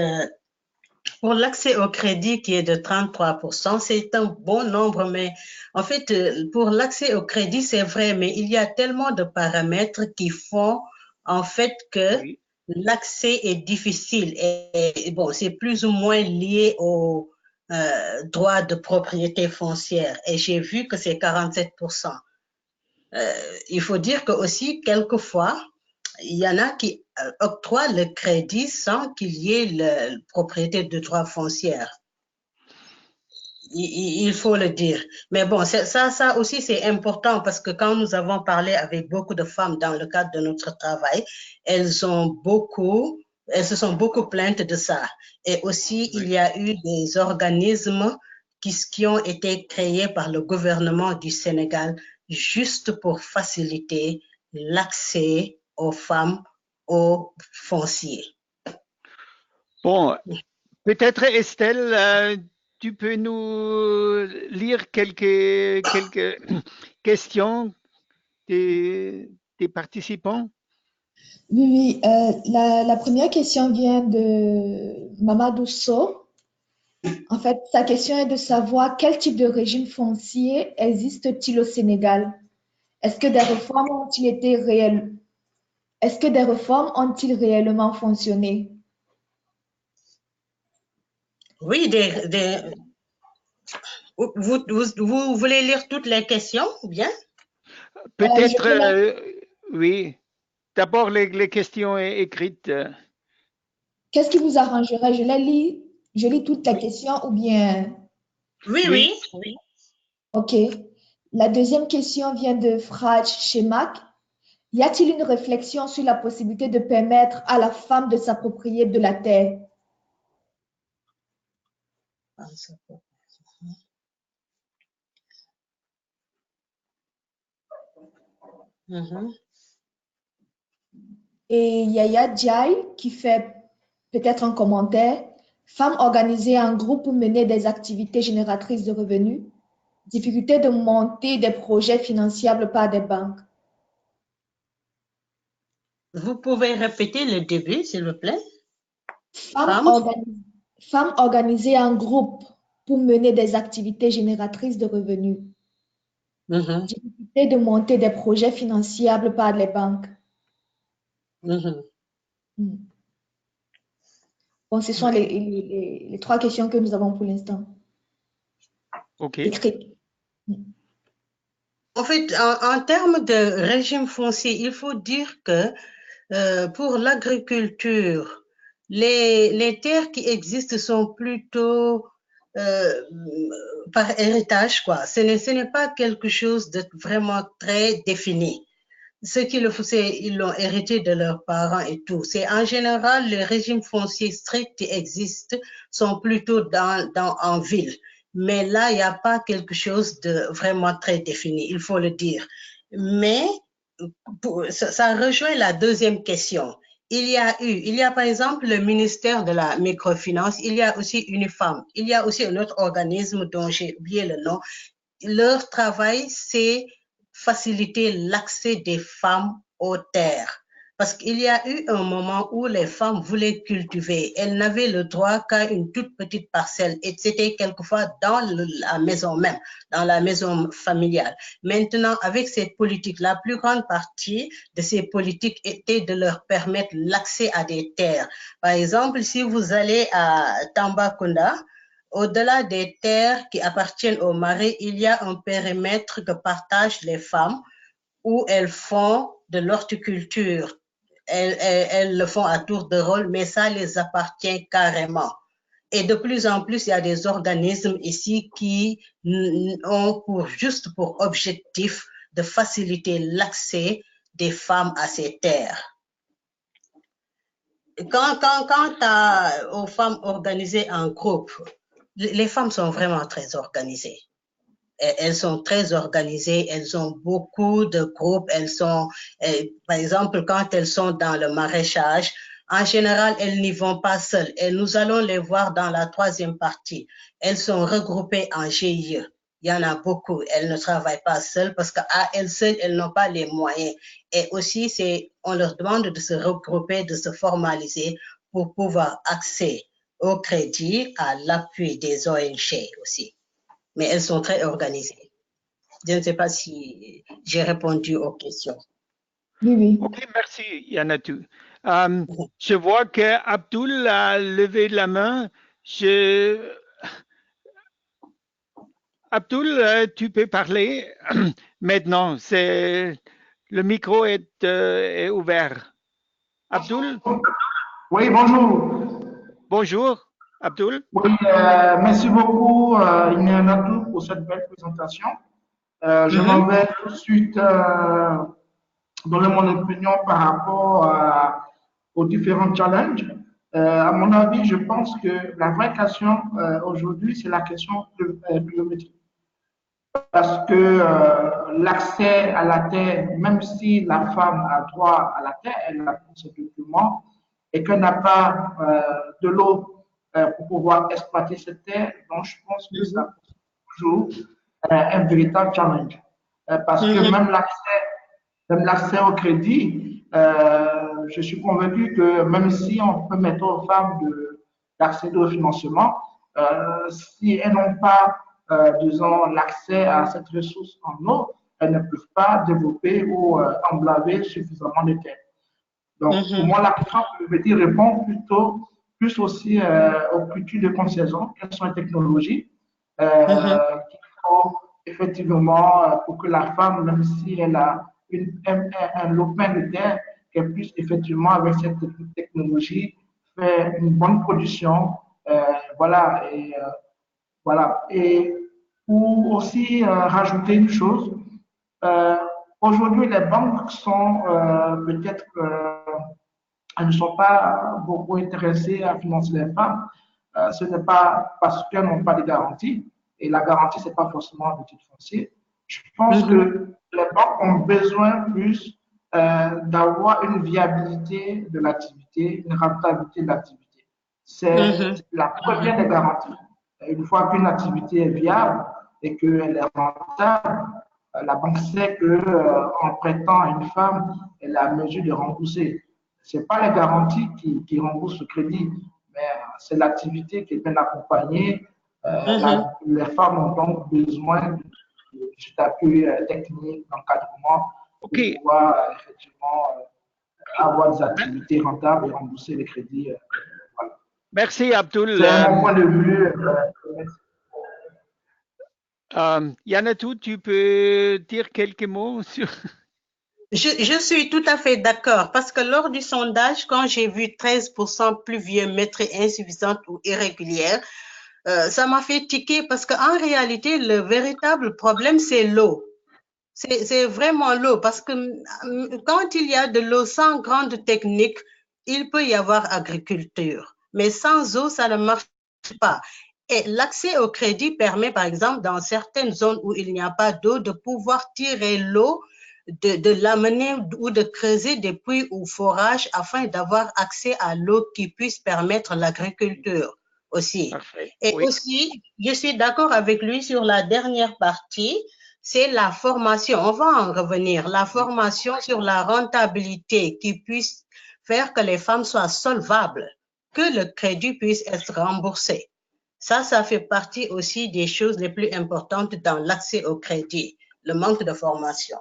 pour l'accès au crédit qui est de 33%, c'est un bon nombre, mais en fait, pour l'accès au crédit, c'est vrai, mais il y a tellement de paramètres qui font en fait que l'accès est difficile. Et bon, c'est plus ou moins lié au droit de propriété foncière. Et j'ai vu que c'est 47%. Il faut dire que aussi, quelquefois, il y en a qui octroient le crédit sans qu'il y ait la propriété de droit foncière. Il faut le dire. Mais bon, ça aussi, c'est important parce que quand nous avons parlé avec beaucoup de femmes dans le cadre de notre travail, elles ont beaucoup elles se sont beaucoup plaintes de ça. Et aussi, il y a eu des organismes qui ont été créés par le gouvernement du Sénégal juste pour faciliter l'accès aux femmes au foncier. Bon, peut-être Estelle, tu peux nous lire quelques questions des participants? Oui, oui. La première question vient de Mamadou So. En fait, sa question est de savoir quel type de régime foncier existe-t-il au Sénégal? Est-ce que des réformes ont-ils été réelles? Est-ce que des réformes ont-ils réellement fonctionné? Oui, vous voulez lire toutes les questions ou bien? Peut-être, oui. D'abord, les questions écrites. Qu'est-ce qui vous arrangerait? Je lis toutes les questions ou bien... Oui, Oui. oui. OK. La deuxième question vient de Fraj Shemak. Y a-t-il une réflexion sur la possibilité de permettre à la femme de s'approprier de la terre? Et Yaya Djai qui fait peut-être un commentaire. Femmes organisées en groupe pour mener des activités génératrices de revenus. Difficulté de monter des projets finançables par des banques. Vous pouvez répéter le début, s'il vous plaît? Femmes organisées en groupe pour mener des activités génératrices de revenus. Difficulté de monter des projets finançables par les banques. Bon, ce sont les trois questions que nous avons pour l'instant. OK. Écrites. En fait, en termes de régime foncier, il faut dire que pour l'agriculture, les terres qui existent sont plutôt par héritage, quoi. Ce n'est pas quelque chose de vraiment très défini. Ce qu'il le faut, c'est ils l'ont hérité de leurs parents et tout. C'est en général les régimes fonciers stricts qui existent sont plutôt en ville. Mais là, il n'y a pas quelque chose de vraiment très défini, il faut le dire. Mais ça rejoint la deuxième question. Il y a par exemple le ministère de la microfinance, il y a aussi UNIFAM, il y a aussi un autre organisme dont j'ai oublié le nom. Leur travail, c'est faciliter l'accès des femmes aux terres. Parce qu'il y a eu un moment où les femmes voulaient cultiver. Elles n'avaient le droit qu'à une toute petite parcelle et c'était quelquefois dans la maison même, dans la maison familiale. Maintenant, avec ces politiques, la plus grande partie de ces politiques était de leur permettre l'accès à des terres. Par exemple, si vous allez à Tambacounda, au-delà des terres qui appartiennent aux maris, il y a un périmètre que partagent les femmes où elles font de l'horticulture. Elles le font à tour de rôle, mais ça les appartient carrément. Et de plus en plus, il y a des organismes ici qui ont juste pour objectif de faciliter l'accès des femmes à ces terres. Quant aux femmes organisées en groupe, les femmes sont vraiment très organisées. Elles sont très organisées, elles ont beaucoup de groupes, par exemple, quand elles sont dans le maraîchage, en général, elles n'y vont pas seules et nous allons les voir dans la troisième partie. Elles sont regroupées en GIE. Il y en a beaucoup. Elles ne travaillent pas seules parce qu'à elles seules, elles n'ont pas les moyens. Et aussi, on leur demande de se regrouper, de se formaliser pour pouvoir accéder au crédit, à l'appui des ONG aussi. Mais elles sont très organisées. Je ne sais pas si j'ai répondu aux questions. Oui, oui. OK, merci, Yanatou. Je vois que Abdul a levé la main. Abdul, tu peux parler maintenant. Le micro est ouvert. Abdul? Oui, bonjour. Bonjour, Abdul. Oui, merci beaucoup, Inyanatou, pour cette belle présentation. Je m'en vais tout de suite donner mon opinion par rapport aux différents challenges. À mon avis, je pense que la vraie question aujourd'hui, c'est la question biométrique. Parce que l'accès à la terre, même si la femme a droit à la terre, elle a tous ses documents, et qu'elle n'a pas de l'eau pour pouvoir exploiter cette terre, donc je pense que ça pose toujours un véritable challenge. Parce que même l'accès au crédit, je suis convaincu que même si on peut mettre aux femmes d'accéder au financement, si elles n'ont pas, disons, l'accès à cette ressource en eau, elles ne peuvent pas développer ou emblaver suffisamment de terre. Donc, pour moi, la question répond plutôt plus aussi aux cultures de consaison, quelles sont les technologies qu'il faut effectivement pour que la femme, même si elle a un lopin de terre, qu'elle puisse effectivement, avec cette technologie, faire une bonne production. Voilà. Voilà. Et pour aussi rajouter une chose, aujourd'hui, les banques sont peut-être elles ne sont pas beaucoup intéressées à financer les femmes. Ce n'est pas parce qu'elles n'ont pas de garantie. Et la garantie, ce n'est pas forcément un titre foncier. Je pense que les banques ont besoin plus d'avoir une viabilité de l'activité, une rentabilité de l'activité. C'est la première des garanties. Une fois qu'une activité est viable et qu'elle est rentable, la banque sait qu'en prêtant à une femme, elle a mesure de rembourser. Ce n'est pas les garanties qui remboursent le crédit, mais c'est l'activité qui est bien accompagnée. Les femmes ont donc besoin de cet appui technique, d'encadrement, pour pouvoir effectivement avoir des activités rentables et rembourser les crédits. Voilà. Merci, Abdul. C'est mon point de vue. Yanatou, tu peux dire quelques mots sur... Je suis tout à fait d'accord parce que lors du sondage, quand j'ai vu 13% pluviométrie insuffisante ou irrégulière, ça m'a fait tiquer parce qu'en réalité, le véritable problème, c'est l'eau. C'est vraiment l'eau parce que quand il y a de l'eau sans grande technique, il peut y avoir agriculture. Mais sans eau, ça ne marche pas. Et l'accès au crédit permet, par exemple, dans certaines zones où il n'y a pas d'eau, de pouvoir tirer l'eau, de l'amener ou de creuser des puits ou forages afin d'avoir accès à l'eau qui puisse permettre l'agriculture aussi. Parfait. Et aussi, je suis d'accord avec lui sur la dernière partie, c'est la formation. On va en revenir. La formation sur la rentabilité qui puisse faire que les femmes soient solvables, que le crédit puisse être remboursé. Ça fait partie aussi des choses les plus importantes dans l'accès au crédit, le manque de formation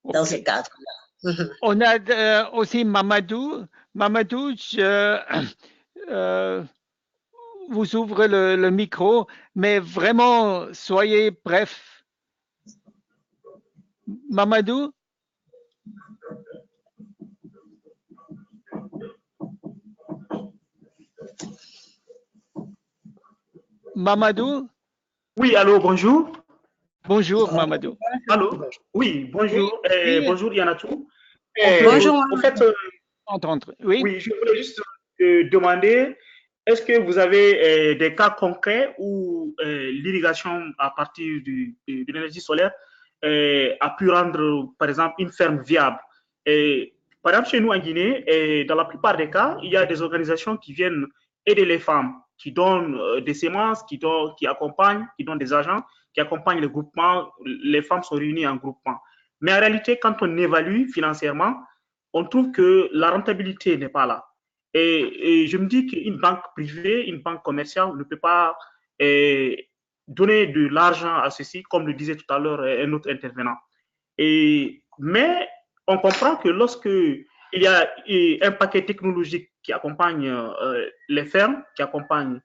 dans ce cadre-là. On a aussi Mamadou. Mamadou, vous ouvre le micro, mais vraiment, soyez bref. Mamadou? Mamadou? Oui, allô, bonjour. Bonjour, Mamadou. Allô? Oui, bonjour. Oui. Bonjour, Yanatou. Bonjour. En fait, oui, je voulais juste demander, est-ce que vous avez des cas concrets où l'irrigation à partir de l'énergie solaire a pu rendre, par exemple, une ferme viable? Par exemple, chez nous en Guinée, dans la plupart des cas, il y a des organisations qui viennent aider les femmes, qui donnent des semences, qui accompagnent, qui donnent des agents, qui accompagnent les groupements. Les femmes sont réunies en groupement. Mais en réalité, quand on évalue financièrement, on trouve que la rentabilité n'est pas là. Et je me dis qu'une banque privée, une banque commerciale ne peut pas donner de l'argent à ceci, comme le disait tout à l'heure un autre intervenant. Mais on comprend que lorsque il y a un paquet technologique qui accompagne les fermes, qui accompagne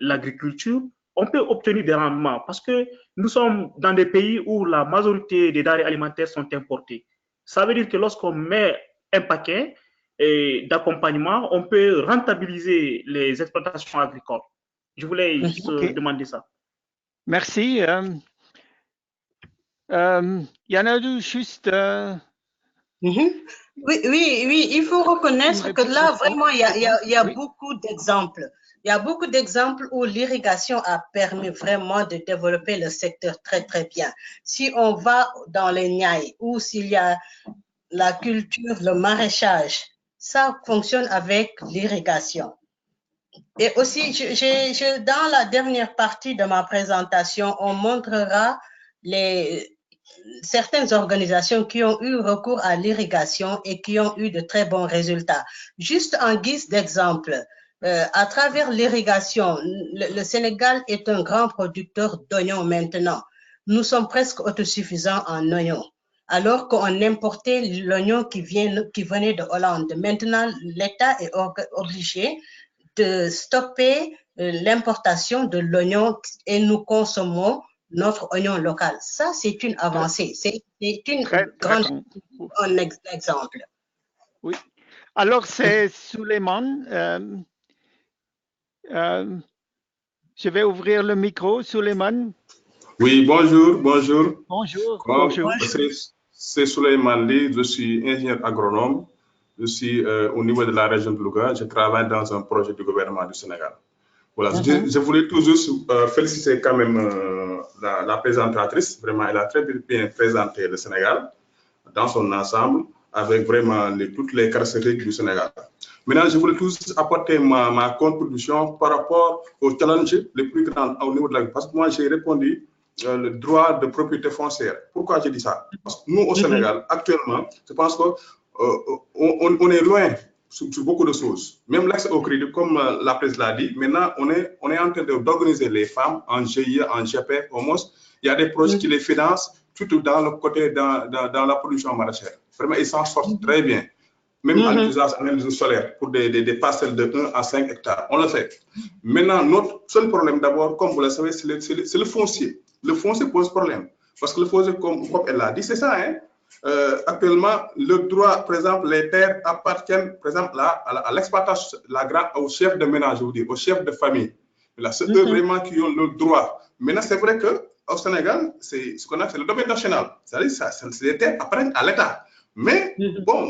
l'agriculture, on peut obtenir des rendements parce que nous sommes dans des pays où la majorité des denrées alimentaires sont importées. Ça veut dire que lorsqu'on met un paquet d'accompagnement, on peut rentabiliser les exploitations agricoles. Je voulais juste demander ça. Merci. Yanadou, juste... Oui, oui, oui, il faut reconnaître que là, vraiment, il y a Oui. beaucoup d'exemples. Il y a beaucoup d'exemples où l'irrigation a permis vraiment de développer le secteur très, très bien. Si on va dans les Niayes, ou s'il y a la culture, le maraîchage, ça fonctionne avec l'irrigation. Et aussi, dans la dernière partie de ma présentation, on montrera certaines organisations qui ont eu recours à l'irrigation et qui ont eu de très bons résultats. Juste en guise d'exemple, à travers l'irrigation, le Sénégal est un grand producteur d'oignons maintenant. Nous sommes presque autosuffisants en oignons, alors qu'on importait l'oignon qui venait de Hollande. Maintenant, l'État est obligé de stopper l'importation de l'oignon et nous consommons notre oignon local. Ça, c'est une avancée. C'est une grande un exemple. Oui. Alors, c'est Suleiman. Je vais ouvrir le micro, Suleiman. Oui, bonjour, bonjour. Bonjour, bonjour. C'est Suleiman Ly, je suis ingénieur agronome. Je suis au niveau de la région de Louga. Je travaille dans un projet du gouvernement du Sénégal. Voilà, je voulais tout juste féliciter quand même la présentatrice. Vraiment, elle a très bien présenté le Sénégal dans son ensemble, avec vraiment toutes les caractéristiques du Sénégal. Maintenant, je voulais tous apporter ma contribution par rapport aux challenges les plus grands au niveau de la vie. Parce que moi, j'ai répondu le droit de propriété foncière. Pourquoi j'ai dit ça? Parce que nous, au Sénégal, actuellement, je pense qu'on est loin sur beaucoup de choses. Même l'accès au crédit, comme la présidente l'a dit, maintenant, on est en train d'organiser les femmes en GIE, en GP, au moins. Il y a des projets qui les financent, surtout dans le côté, dans la production maraîchère. Vraiment, ils s'en sortent très bien. Même en utilisant l'énergie solaire pour des parcelles de 1 à 5 hectares. On le fait. Maintenant, notre seul problème d'abord, comme vous le savez, c'est le foncier. Le foncier pose problème. Parce que le foncier, comme elle l'a dit, c'est ça. Hein? Actuellement, le droit, par exemple, les terres appartiennent, par exemple, à l'exploitation, au chef de ménage, je vous dis, au chef de famille. C'est eux vraiment qui ont le droit. Maintenant, c'est vrai qu'au Sénégal, c'est ce qu'on appelle le domaine national. C'est-à-dire que les terres appartiennent à l'État. Mais bon,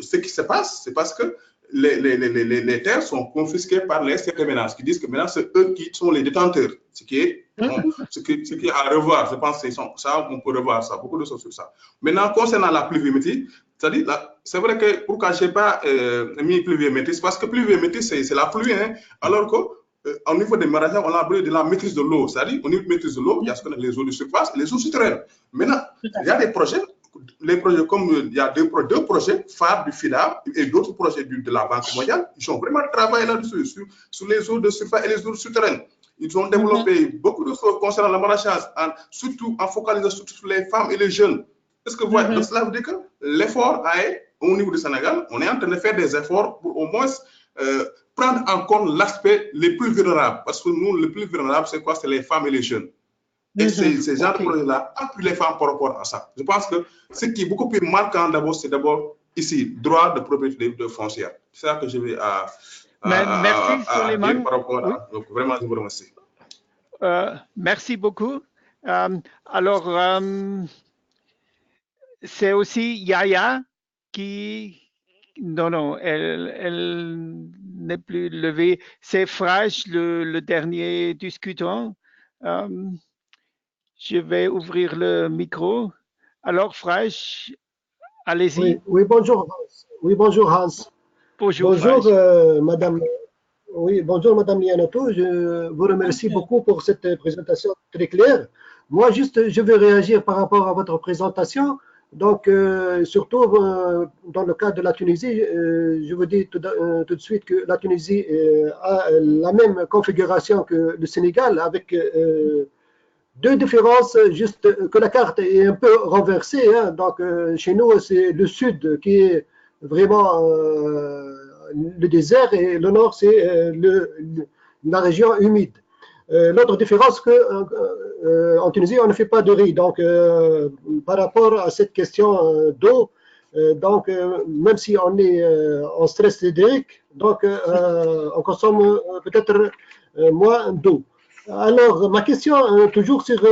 ce qui se passe, c'est parce que les terres sont confisquées par les chefs de ménage qui disent que maintenant, c'est eux qui sont les détenteurs. Ce qui est à revoir. Je pense que ça, on peut revoir ça, beaucoup de choses sur ça. Maintenant, concernant la pluviométrie, c'est-à-dire, c'est vrai que pourquoi je n'ai pas mis pluviométrie, c'est parce que pluviométrie, c'est la pluie, hein, alors qu'au niveau des maraîchers, on a besoin de la maîtrise de l'eau. C'est-à-dire, au niveau de la maîtrise de l'eau, il y a ce qu'on appelle les eaux de surface et les eaux souterraines. Maintenant, il y a des projets. Les projets, comme il y a deux projets phares du FIDA et d'autres projets de la Banque mondiale, ils ont vraiment travaillé là-dessus, sur les eaux de surface et les eaux souterraines. Ils ont développé beaucoup de choses concernant le maraîchage, surtout en focalisant sur les femmes et les jeunes. Est-ce que vous voyez, donc cela veut dire que l'effort au niveau du Sénégal, on est en train de faire des efforts pour au moins prendre en compte l'aspect les plus vulnérables. Parce que nous, les plus vulnérables, c'est quoi? C'est les femmes et les jeunes. Et ces genres de projets-là appuient les femmes par rapport à ça. Je pense que ce qui est beaucoup plus marquant d'abord, c'est d'abord ici, droit de propriété de foncière. C'est ça que je vais merci, Suleiman. dire par rapport à. Donc, vraiment, je vous remercie. Merci beaucoup. Alors, c'est aussi Yaya qui... Non, elle n'est plus levée. C'est Frage, le dernier discutant. Je vais ouvrir le micro. Alors, Frage, allez-y. Oui, bonjour Hans. Oui, bonjour Hans. Bonjour Madame. Oui, bonjour Madame Lianato. Je vous remercie beaucoup pour cette présentation très claire. Moi, juste, je vais réagir par rapport à votre présentation. Donc, surtout dans le cas de la Tunisie, je vous dis tout de suite que la Tunisie a la même configuration que le Sénégal, avec deux différences, juste que la carte est un peu renversée. Hein. Donc, chez nous, c'est le sud qui est vraiment le désert et le nord, c'est la région humide. L'autre différence, que en Tunisie, on ne fait pas de riz. Donc, par rapport à cette question d'eau, donc, même si on est en stress hydrique, donc on consomme peut-être moins d'eau. Alors, ma question, toujours sur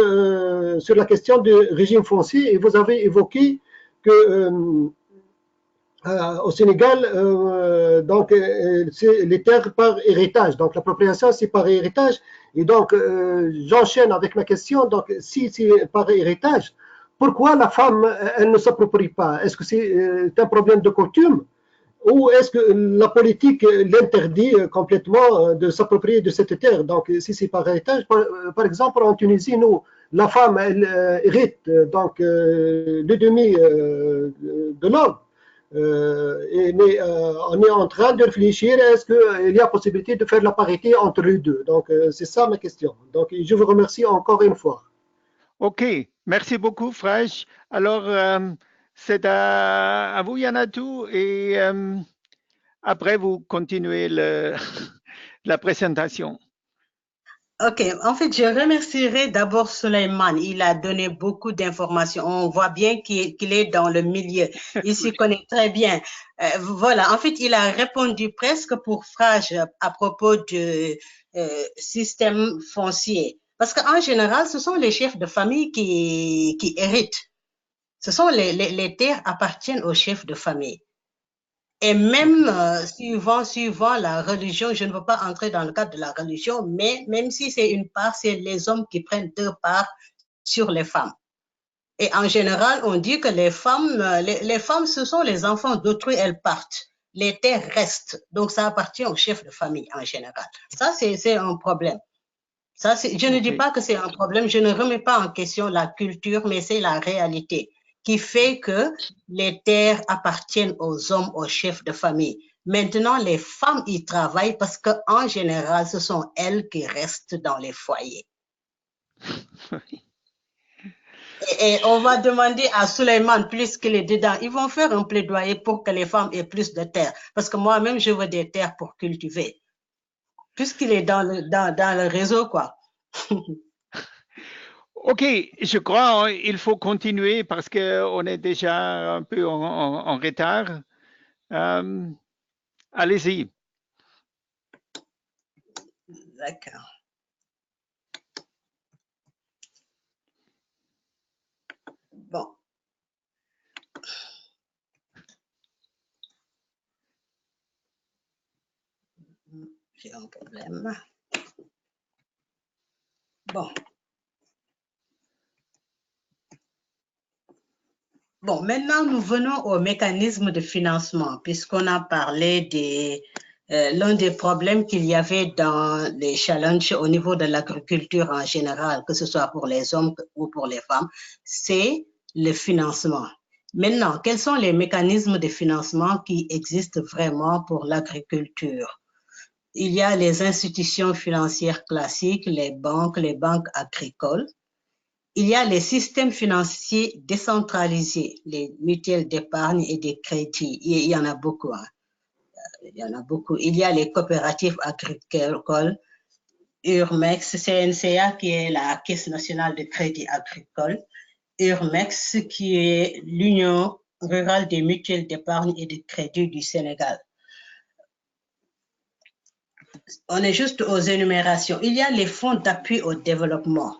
la question du régime foncier, et vous avez évoqué que au Sénégal, donc, c'est les terres par héritage. Donc, l'appropriation, c'est par héritage. Et donc, j'enchaîne avec ma question. Donc, si c'est par héritage, pourquoi la femme, elle ne s'approprie pas? Est-ce que c'est un problème de coutume? Ou est-ce que la politique l'interdit complètement de s'approprier de cette terre? Donc, si c'est par héritage, par exemple, en Tunisie, nous, la femme, elle hérite donc le demi de l'homme. Mais on est en train de réfléchir, est-ce qu'il y a possibilité de faire la parité entre les deux? Donc, c'est ça ma question. Donc, je vous remercie encore une fois. OK, merci beaucoup, Fraj. Alors, c'est à vous, Yanatou, et après, vous continuez la présentation. Ok, en fait, je remercierai d'abord Suleiman. Il a donné beaucoup d'informations. On voit bien qu'il est dans le milieu. Il s'y connaît très bien. Voilà, en fait, il a répondu presque pour Frage à propos du système foncier. Parce qu'en général, ce sont les chefs de famille qui héritent. Ce sont les terres appartiennent aux chefs de famille. Et même suivant la religion, je ne veux pas entrer dans le cadre de la religion, mais même si c'est une part, c'est les hommes qui prennent 2 parts sur les femmes. Et en général, on dit que les femmes, ce sont les enfants d'autrui, elles partent. Les terres restent. Donc, ça appartient au chef de famille en général. Ça, c'est un problème. Ça, je ne dis pas que c'est un problème, je ne remets pas en question la culture, mais c'est la réalité qui fait que les terres appartiennent aux hommes, aux chefs de famille. Maintenant, les femmes y travaillent parce qu'en général, ce sont elles qui restent dans les foyers. Et on va demander à Suleiman, puisqu'il est dedans, ils vont faire un plaidoyer pour que les femmes aient plus de terres. Parce que moi-même, je veux des terres pour cultiver. Puisqu'il est dans le réseau, quoi. OK, je crois qu'il faut continuer parce qu'on est déjà un peu en retard. Allez-y. D'accord. Bon. J'ai un problème. Bon. Bon, maintenant, nous venons au mécanisme de financement, puisqu'on a parlé l'un des problèmes qu'il y avait dans les challenges au niveau de l'agriculture en général, que ce soit pour les hommes ou pour les femmes, c'est le financement. Maintenant, quels sont les mécanismes de financement qui existent vraiment pour l'agriculture? Il y a les institutions financières classiques, les banques agricoles. Il y a les systèmes financiers décentralisés, les mutuelles d'épargne et de crédit. Il y en a beaucoup. Hein. Il y en a beaucoup. Il y a les coopératives agricoles, Urmex, CNCA qui est la Caisse nationale de crédit agricole, Urmex qui est l'Union rurale des mutuelles d'épargne et de crédit du Sénégal. On est juste aux énumérations. Il y a les fonds d'appui au développement.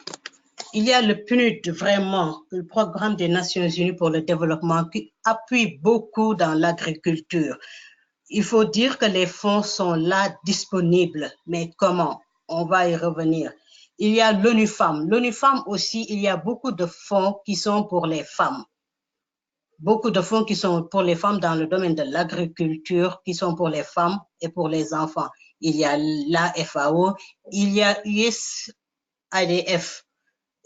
Il y a le PNUD, vraiment, le Programme des Nations Unies pour le développement, qui appuie beaucoup dans l'agriculture. Il faut dire que les fonds sont là, disponibles, mais comment? On va y revenir. Il y a l'ONU Femmes. L'ONU Femmes aussi, il y a beaucoup de fonds qui sont pour les femmes. Beaucoup de fonds qui sont pour les femmes dans le domaine de l'agriculture, qui sont pour les femmes et pour les enfants. Il y a la FAO, il y a USAID.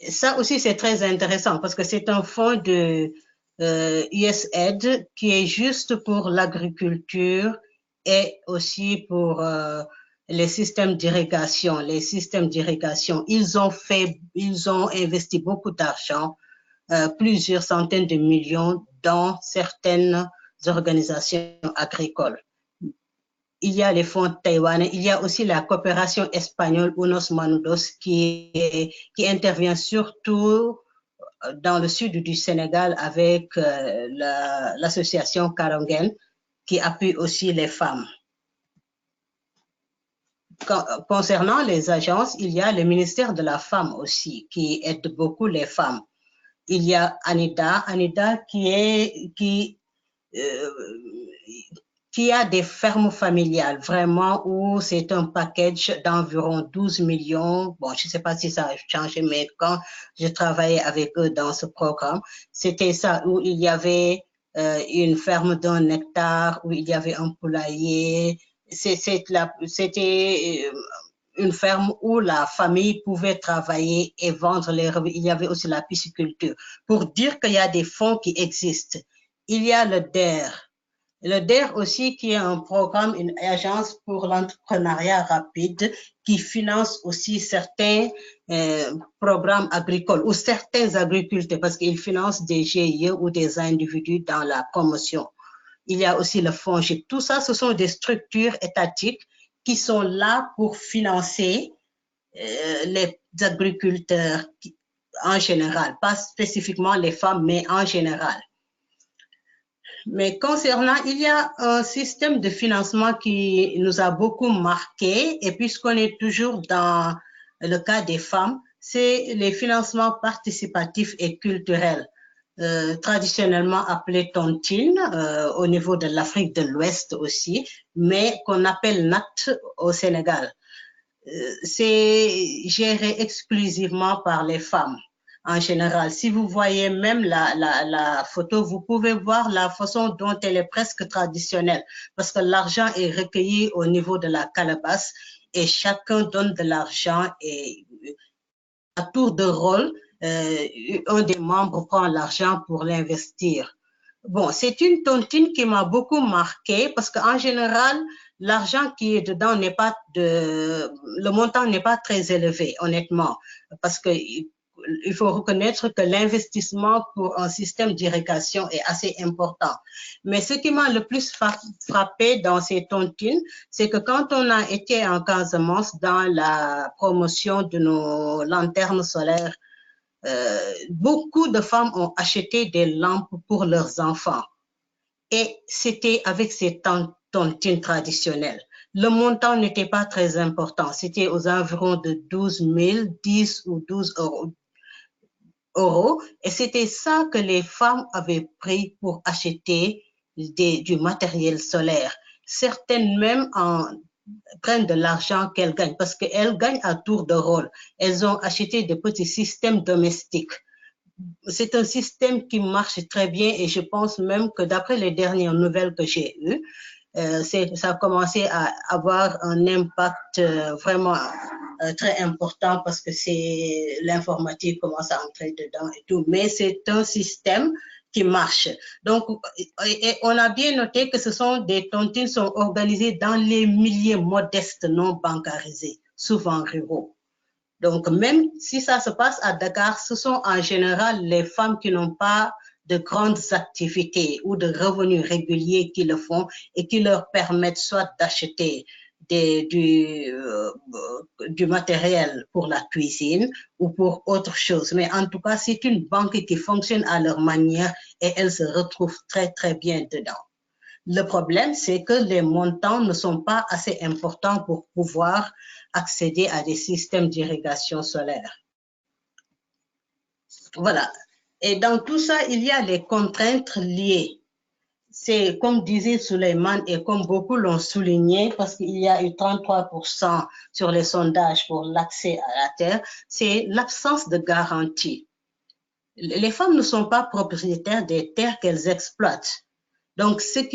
Ça aussi, c'est très intéressant parce que c'est un fonds de USAID qui est juste pour l'agriculture et aussi pour les systèmes d'irrigation. Les systèmes d'irrigation, ils ont investi beaucoup d'argent, plusieurs centaines de millions dans certaines organisations agricoles. Il y a les fonds taïwanais, il y a aussi la coopération espagnole Unos Manudos qui intervient surtout dans le sud du Sénégal avec l'association Karongen qui appuie aussi les femmes. Concernant les agences, il y a le ministère de la Femme aussi qui aide beaucoup les femmes. Il y a ANIDA qui qui a des fermes familiales, vraiment, où c'est un package d'environ 12 millions. Bon, je ne sais pas si ça a changé, mais quand je travaillais avec eux dans ce programme, c'était ça, où il y avait une ferme d'1 hectare, où il y avait un poulailler. C'était une ferme où la famille pouvait travailler et vendre les revenus. Il y avait aussi la pisciculture. Pour dire qu'il y a des fonds qui existent, il y a le DER. Le DER aussi, qui est un programme, une agence pour l'entrepreneuriat rapide, qui finance aussi certains programmes agricoles ou certains agriculteurs, parce qu'ils financent des GIE ou des individus dans la promotion. Il y a aussi le FONGIP. Tout ça, ce sont des structures étatiques qui sont là pour financer les agriculteurs en général, pas spécifiquement les femmes, mais en général. Mais concernant, il y a un système de financement qui nous a beaucoup marqué, et puisqu'on est toujours dans le cas des femmes, c'est les financements participatifs et culturels, traditionnellement appelés tontines au niveau de l'Afrique de l'Ouest aussi, mais qu'on appelle NAT au Sénégal. C'est géré exclusivement par les femmes. En général, si vous voyez même la photo, vous pouvez voir la façon dont elle est presque traditionnelle, parce que l'argent est recueilli au niveau de la calebasse et chacun donne de l'argent et à tour de rôle, un des membres prend l'argent pour l'investir. Bon, c'est une tontine qui m'a beaucoup marqué parce qu'en général, l'argent qui est dedans n'est pas le montant n'est pas très élevé, honnêtement, parce que il faut reconnaître que l'investissement pour un système d'irrigation est assez important. Mais ce qui m'a le plus frappé dans ces tontines, c'est que quand on a été en Casamance dans la promotion de nos lanternes solaires, beaucoup de femmes ont acheté des lampes pour leurs enfants. Et c'était avec ces tontines traditionnelles. Le montant n'était pas très important. C'était aux environs de 12 000, 10 ou 12 euros. Et c'était ça que les femmes avaient pris pour acheter du matériel solaire. Certaines même prennent de l'argent qu'elles gagnent parce qu'elles gagnent à tour de rôle. Elles ont acheté des petits systèmes domestiques. C'est un système qui marche très bien et je pense même que d'après les dernières nouvelles que j'ai eues, ça a commencé à avoir un impact vraiment très important parce que l'informatique commence à entrer dedans et tout. Mais c'est un système qui marche. Donc, et on a bien noté que ce sont des tontines sont organisées dans les milieux modestes non bancarisés, souvent ruraux. Donc, même si ça se passe à Dakar, ce sont en général les femmes qui n'ont pas de grandes activités ou de revenus réguliers qui le font et qui leur permettent soit d'acheter du matériel pour la cuisine ou pour autre chose. Mais en tout cas, c'est une banque qui fonctionne à leur manière et elles se retrouvent très, très bien dedans. Le problème, c'est que les montants ne sont pas assez importants pour pouvoir accéder à des systèmes d'irrigation solaire. Voilà. Et dans tout ça, il y a les contraintes liées. C'est comme disait Souleymane et comme beaucoup l'ont souligné, parce qu'il y a eu 33% sur les sondages pour l'accès à la terre, c'est l'absence de garantie. Les femmes ne sont pas propriétaires des terres qu'elles exploitent. Donc, c'est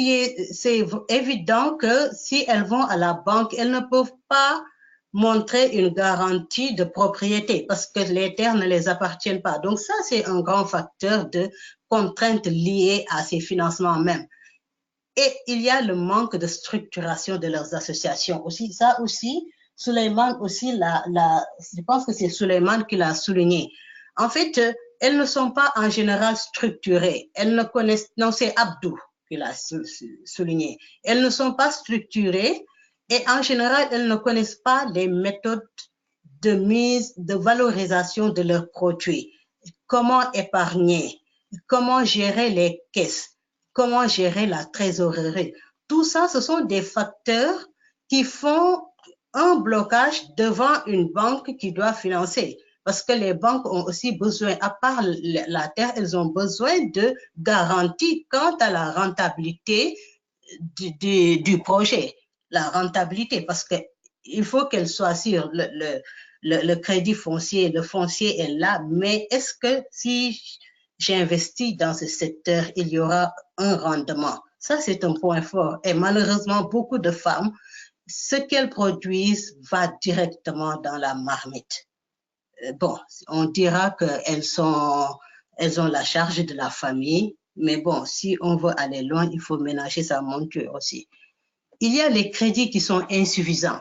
évident que si elles vont à la banque, elles ne peuvent pas montrer une garantie de propriété parce que les terres ne les appartiennent pas. Donc, ça, c'est un grand facteur de contraintes liées à ces financements même. Et il y a le manque de structuration de leurs associations aussi. Ça aussi, Souleymane aussi, je pense que c'est Souleymane qui l'a souligné. En fait, elles ne sont pas en général structurées. Elles ne connaissent, non, c'est Abdou qui l'a souligné. Elles ne sont pas structurées et en général, elles ne connaissent pas les méthodes de valorisation de leurs produits. Comment épargner, comment gérer les caisses, comment gérer la trésorerie. Tout ça, ce sont des facteurs qui font un blocage devant une banque qui doit financer. parce que les banques ont aussi besoin, à part la terre, elles ont besoin de garanties quant à la rentabilité du projet, la rentabilité, parce qu'il faut qu'elle soit sur le crédit foncier, le foncier est là, mais est-ce que si j'investis dans ce secteur, il y aura un rendement? Ça, c'est un point fort. Et malheureusement, beaucoup de femmes, ce qu'elles produisent va directement dans la marmite. Bon, on dira qu'elles ont la charge de la famille, mais bon, si on veut aller loin, il faut ménager sa monture aussi. Il y a les crédits qui sont insuffisants.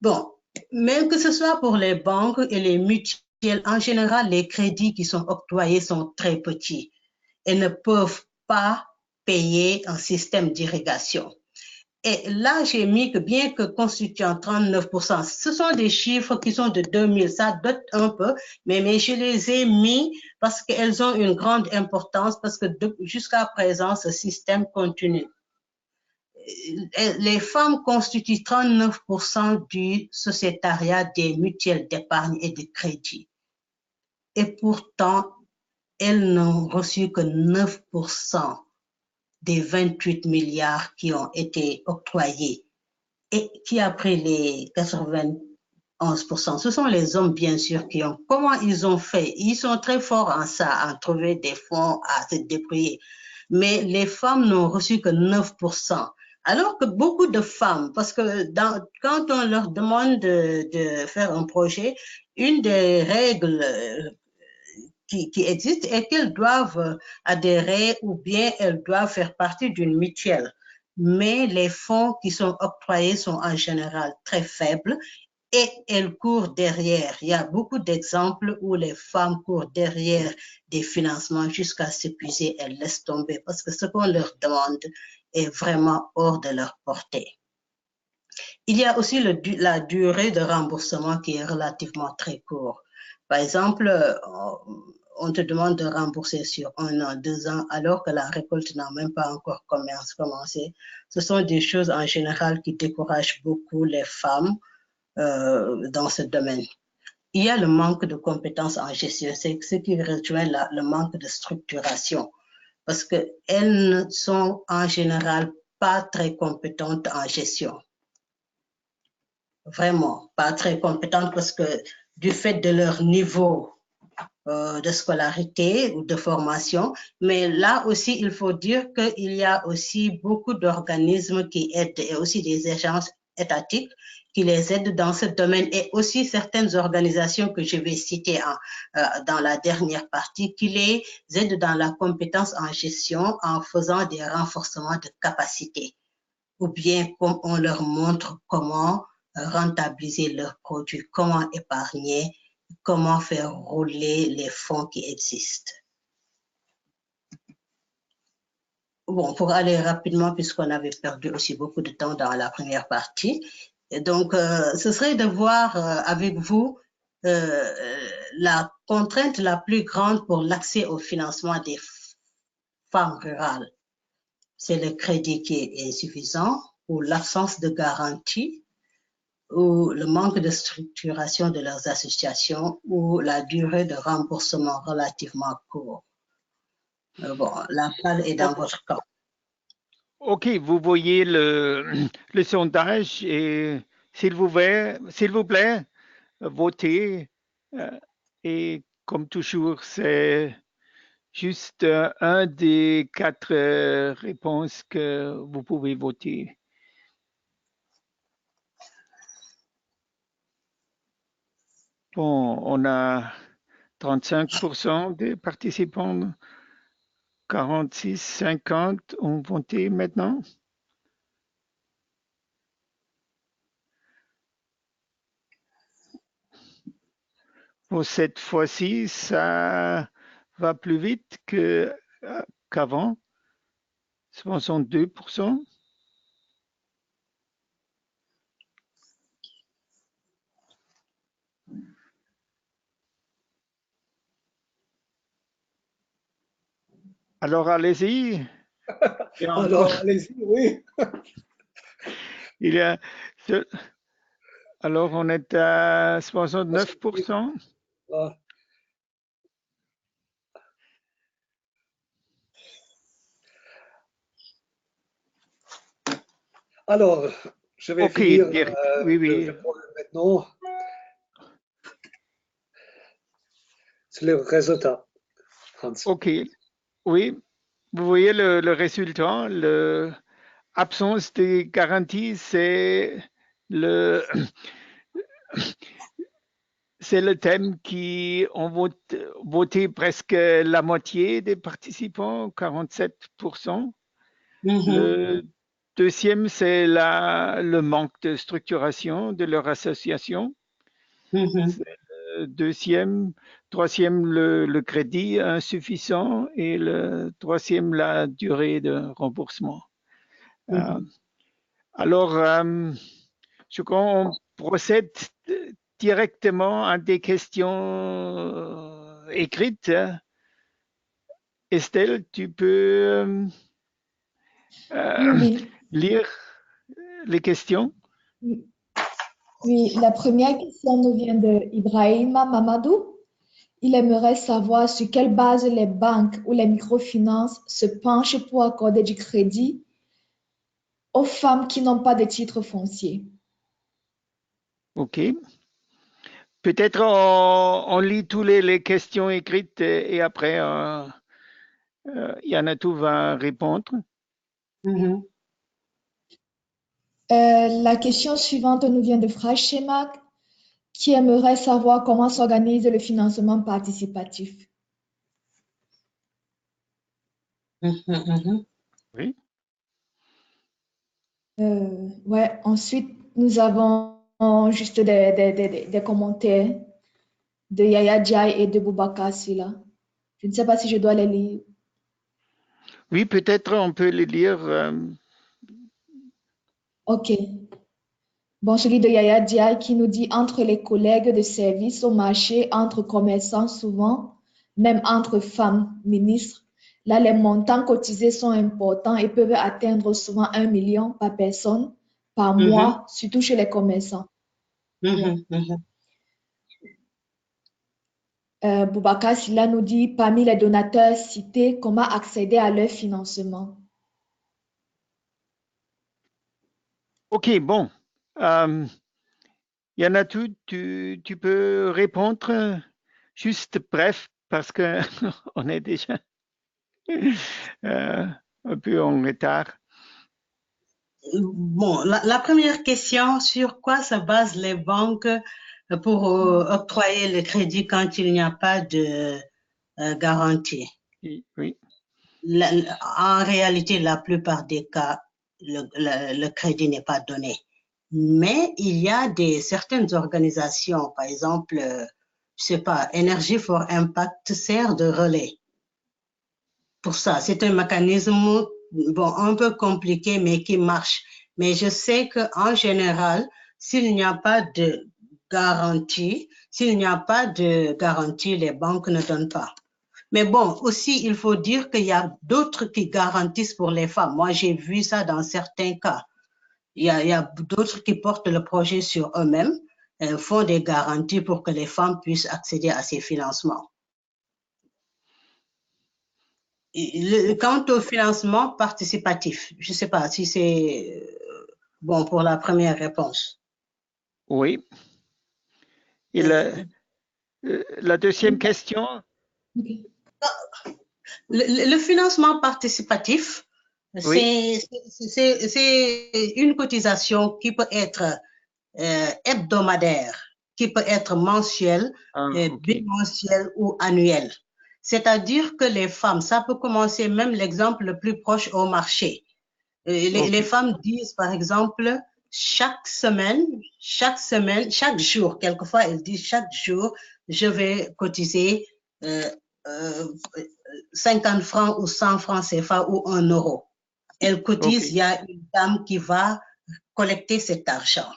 Bon, même que ce soit pour les banques et les mutuelles, en général, les crédits qui sont octroyés sont très petits et ne peuvent pas payer un système d'irrigation. Et là, j'ai mis que bien que constituant 39%, ce sont des chiffres qui sont de 2000, ça date un peu, mais je les ai mis parce qu'elles ont une grande importance, parce que jusqu'à présent, ce système continue. Les femmes constituent 39% du sociétariat des mutuelles d'épargne et de crédit. Et pourtant, elles n'ont reçu que 9% des 28 milliards qui ont été octroyés. Et qui a pris les 91%? Ce sont les hommes, bien sûr, qui ont. Comment ils ont fait? Ils sont très forts en ça, à trouver des fonds, à se débrouiller. Mais les femmes n'ont reçu que 9%. Alors que beaucoup de femmes, parce que quand on leur demande de faire un projet, une des règles qui existent est qu'elles doivent adhérer ou bien elles doivent faire partie d'une mutuelle. Mais les fonds qui sont octroyés sont en général très faibles et elles courent derrière. Il y a beaucoup d'exemples où les femmes courent derrière des financements jusqu'à s'épuiser, elles laissent tomber parce que ce qu'on leur demande est vraiment hors de leur portée. Il y a aussi la durée de remboursement qui est relativement très courte. Par exemple, on te demande de rembourser sur 1 an, 2 ans, alors que la récolte n'a même pas encore commencé. Ce sont des choses en général qui découragent beaucoup les femmes dans ce domaine. Il y a le manque de compétences en gestion, c'est ce qui rejoint le manque de structuration, parce qu'elles ne sont en général pas très compétentes en gestion. Vraiment, pas très compétentes parce que du fait de leur niveau de scolarité ou de formation, mais là aussi, il faut dire qu'il y a aussi beaucoup d'organismes qui aident et aussi des agences étatiques qui les aident dans ce domaine et aussi certaines organisations que je vais citer dans la dernière partie qui les aident dans la compétence en gestion en faisant des renforcements de capacité ou bien comme on leur montre comment rentabiliser leurs produits, comment épargner, comment faire rouler les fonds qui existent. Bon, pour aller rapidement, puisqu'on avait perdu aussi beaucoup de temps dans la première partie, et donc ce serait de voir avec vous la contrainte la plus grande pour l'accès au financement des femmes rurales. C'est le crédit qui est insuffisant ou l'absence de garantie, ou le manque de structuration de leurs associations ou la durée de remboursement relativement courte. Bon, la balle est dans votre camp. OK, vous voyez le sondage et s'il vous plaît, votez. Et comme toujours, c'est juste un des 4 réponses que vous pouvez voter. Bon, on a 35% des participants, 46, 50 ont voté maintenant. Pour cette fois-ci, ça va plus vite qu'avant, 62%. Alors, allez-y. Alors, allez-y, oui. Il y a Alors, on est à 69%. Ah. Alors, je vais Ok, finir Dirk. Oui, oui. le problème maintenant. C'est le résultat, Hans. Ok, oui. Vous voyez le résultat, l'absence de garantie, c'est le thème qui ont voté presque la moitié des participants, 47%. Le deuxième, c'est le manque de structuration de leur association. Deuxième, troisième, le crédit insuffisant et le troisième, la durée de remboursement. Alors, je crois qu'on procède directement à des questions écrites. Estelle, tu peux Oui. lire les questions? Oui, la première question nous vient de Ibrahima Mamadou. Il aimerait savoir sur quelle base les banques ou les microfinances se penchent pour accorder du crédit aux femmes qui n'ont pas de titre foncier. OK. Peut-être on lit toutes les questions écrites et après, Yanatou va répondre. La question suivante nous vient de Frachemak, qui aimerait savoir comment s'organise le financement participatif. Oui. Ouais. Ensuite, nous avons juste des commentaires de Yaya Diaye et de Boubacar Silla. Je ne sais pas si je dois les lire. Oui, peut-être on peut les lire. OK. Bon, celui de Yaya Diaye qui nous dit entre les collègues de service au marché, entre commerçants souvent, même entre femmes ministres, là, les montants cotisés sont importants et peuvent atteindre souvent 1 million par personne par mois, surtout chez les commerçants. Boubacar Silla nous dit, parmi les donateurs cités, comment accéder à leur financement? OK, bon. Yanatou, tu peux répondre juste bref parce qu'on est déjà un peu en retard. Bon, la première question, sur quoi se basent les banques pour octroyer le crédit quand il n'y a pas de garantie? Oui. En réalité, la plupart des cas, le crédit n'est pas donné. Mais il y a certaines organisations, par exemple, je sais pas, Energy for Impact sert de relais. Pour ça, c'est un mécanisme bon, un peu compliqué, mais qui marche. Mais je sais qu'en général, s'il n'y a pas de garantie, les banques ne donnent pas. Mais bon, aussi, il faut dire qu'il y a d'autres qui garantissent pour les femmes. Moi, j'ai vu ça dans certains cas. Il y a d'autres qui portent le projet sur eux-mêmes, font des garanties pour que les femmes puissent accéder à ces financements. Quant au financement participatif, je ne sais pas si c'est bon pour la première réponse. Oui. Et la deuxième question? Le financement participatif, oui. c'est une cotisation qui peut être hebdomadaire, qui peut être mensuelle, bimensuelle ou annuelle. C'est-à-dire que les femmes, ça peut commencer même l'exemple le plus proche au marché. Les femmes disent, par exemple, chaque jour, quelquefois elles disent chaque jour, je vais cotiser 50 francs ou 100 francs CFA ou 1 euro. Elles cotisent, il y a une dame qui va collecter cet argent.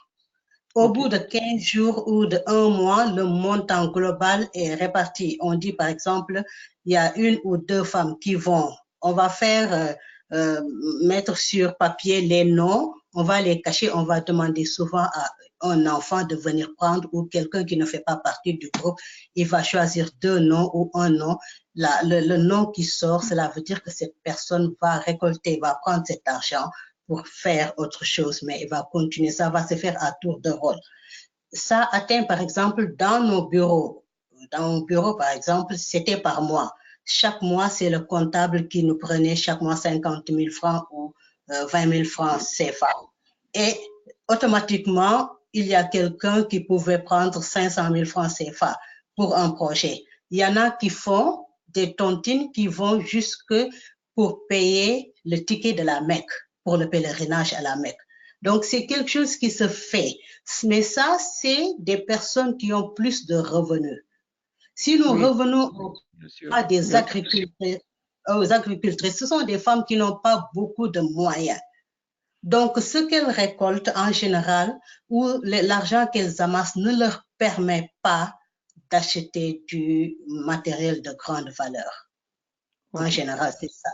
Au bout de 15 jours ou de 1 mois, le montant global est réparti. On dit par exemple, il y a 1 ou 2 femmes qui vont, on va faire mettre sur papier les noms on va les cacher, on va demander souvent à un enfant de venir prendre ou quelqu'un qui ne fait pas partie du groupe, il va choisir 2 noms ou un nom. Le nom qui sort, cela veut dire que cette personne va récolter, va prendre cet argent pour faire autre chose, mais il va continuer, ça va se faire à tour de rôle. Ça atteint, par exemple, dans nos bureaux. Dans mon bureau, par exemple, c'était par mois. Chaque mois, c'est le comptable qui nous prenait chaque mois 50 000 francs ou 20 000 francs CFA. Et automatiquement, il y a quelqu'un qui pouvait prendre 500 000 francs CFA pour un projet. Il y en a qui font des tontines qui vont jusque pour payer le ticket de la Mecque, pour le pèlerinage à la Mecque. Donc, c'est quelque chose qui se fait. Mais ça, c'est des personnes qui ont plus de revenus. Si nous revenons à des agricultrices, ce sont des femmes qui n'ont pas beaucoup de moyens. Donc, ce qu'elles récoltent en général ou l'argent qu'elles amassent ne leur permet pas d'acheter du matériel de grande valeur. En général, c'est ça.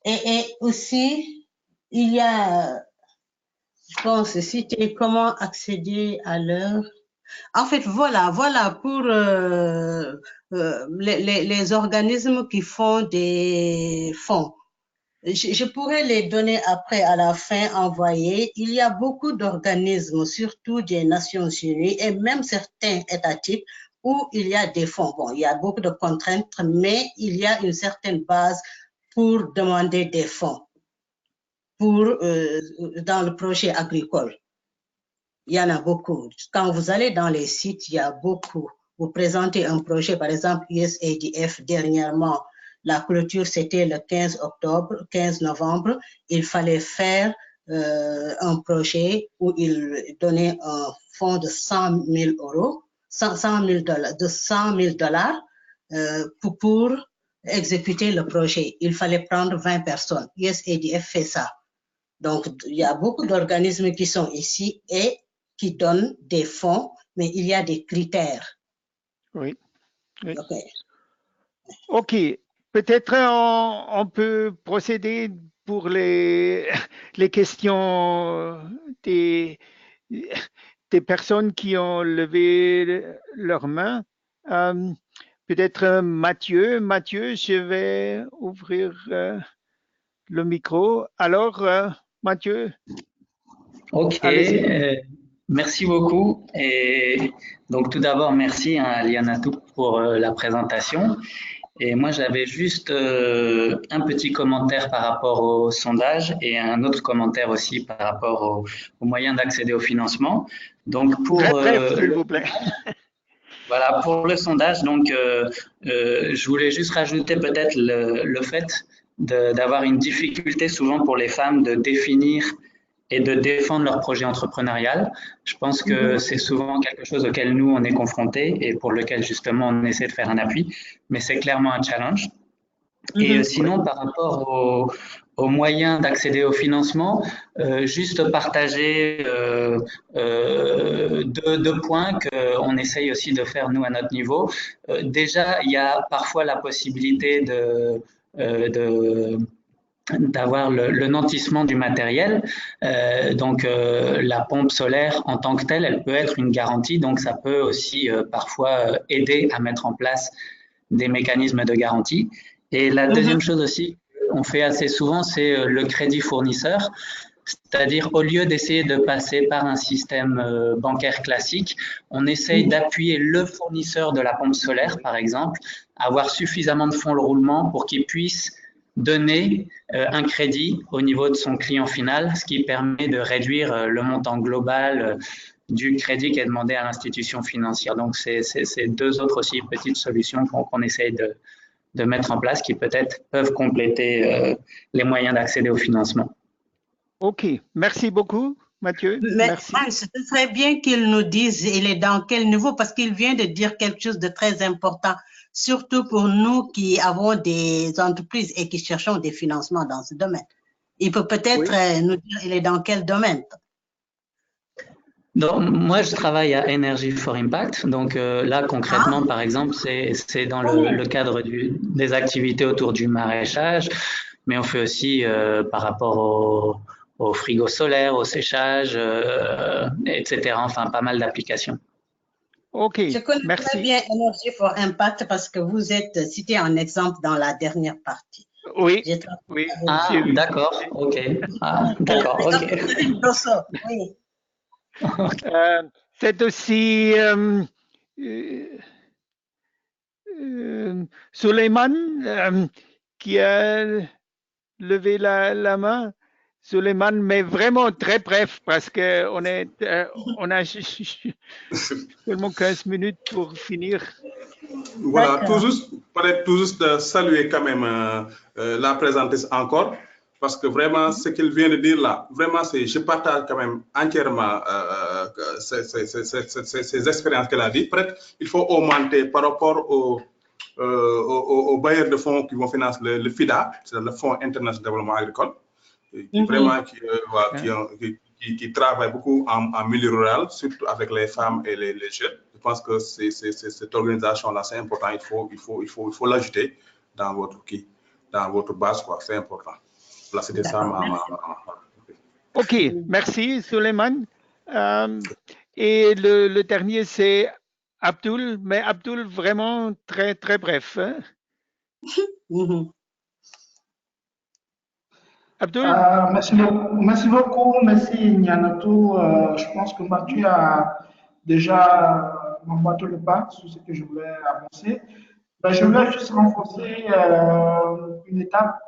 Et aussi, il y a, je pense, c'était comment accéder à l'heure. En fait, voilà pour les organismes qui font des fonds. Je pourrais les donner après, à la fin, envoyer. Il y a beaucoup d'organismes, surtout des Nations Unies et même certains étatiques, où il y a des fonds. Bon, il y a beaucoup de contraintes, mais il y a une certaine base pour demander des fonds dans le projet agricole. Il y en a beaucoup. Quand vous allez dans les sites, il y a beaucoup. Vous présentez un projet, par exemple, USAIDF, dernièrement, la clôture, c'était le 15 novembre. Il fallait faire un projet où il donnait un fonds de 100 000 euros, 100 000 dollars pour exécuter le projet. Il fallait prendre 20 personnes. USAIDF fait ça. Donc, il y a beaucoup d'organismes qui sont ici et qui donnent des fonds, mais il y a des critères. Oui. OK. Peut-être on peut procéder pour les questions des personnes qui ont levé leur main. Peut-être Mathieu. Mathieu, je vais ouvrir le micro. Alors, Mathieu. OK. Merci beaucoup. Et donc, tout d'abord, merci à Lianatou pour la présentation. Et moi, j'avais juste un petit commentaire par rapport au sondage et un autre commentaire aussi par rapport aux moyens d'accéder au financement. Donc, pour s'il vous plaît. Voilà, pour le sondage, donc, je voulais juste rajouter peut-être le fait d'avoir une difficulté souvent pour les femmes de définir et de défendre leur projet entrepreneurial. Je pense que c'est souvent quelque chose auquel nous, on est confrontés et pour lequel, justement, on essaie de faire un appui, mais c'est clairement un challenge. Et sinon, par rapport aux moyens d'accéder au financement, juste partager deux points qu'on essaye aussi de faire, nous, à notre niveau. Déjà, il y a parfois la possibilité d'avoir le nantissement du matériel. Donc, la pompe solaire en tant que telle, elle peut être une garantie. Donc, ça peut aussi parfois aider à mettre en place des mécanismes de garantie. Et la deuxième chose aussi qu'on fait assez souvent, c'est le crédit fournisseur. C'est-à-dire, au lieu d'essayer de passer par un système bancaire classique, on essaye d'appuyer le fournisseur de la pompe solaire, par exemple, avoir suffisamment de fonds de roulement pour qu'il puisse donner un crédit au niveau de son client final, ce qui permet de réduire le montant global du crédit qui est demandé à l'institution financière. Donc, c'est deux autres aussi petites solutions qu'on essaye de mettre en place qui peut-être peuvent compléter les moyens d'accéder au financement. OK. Merci beaucoup, Mathieu. Merci. Ce serait bien qu'il nous dise il est dans quel niveau, parce qu'il vient de dire quelque chose de très important, surtout pour nous qui avons des entreprises et qui cherchons des financements dans ce domaine. Il peut peut-être nous dire il est dans quel domaine. Donc, moi, je travaille à Energy for Impact. Donc là, concrètement, par exemple, c'est dans le cadre des activités autour du maraîchage. mais on fait aussi par rapport au frigo solaire, au séchage, etc. Enfin, pas mal d'applications. OK, Je connais merci. très bien Energy for Impact parce que vous êtes cité en exemple dans la dernière partie. Oui, oui. Ah, d'accord, ok. Ah, d'accord, ok. Oui. C'est aussi Suleiman qui a levé la main. Suleiman, mais vraiment très bref parce qu'on a seulement 15 minutes pour finir. Voilà, peut-être tout juste saluer quand même la présentatrice encore, parce que vraiment, ce qu'elle vient de dire là, vraiment, je partage quand même entièrement ces expériences qu'elle a dit. Peut-être il faut augmenter par rapport aux bailleurs de fonds qui vont financer le FIDA, c'est-à-dire le Fonds international de développement agricole, qui vraiment qui travaille beaucoup en milieu rural, surtout avec les femmes et les jeunes. Je pense que cette organisation-là, c'est important. Il faut l'ajouter dans votre base, quoi. C'est important. Là, c'était ça. OK, merci, Suleiman. Et le dernier, c'est Abdul, mais Abdul, vraiment très, très bref. Hein? Abdul? Merci beaucoup, merci Nyanatou. Je pense que Mathieu a déjà emboîté le pas sur ce que je voulais avancer. Je vais juste renforcer une étape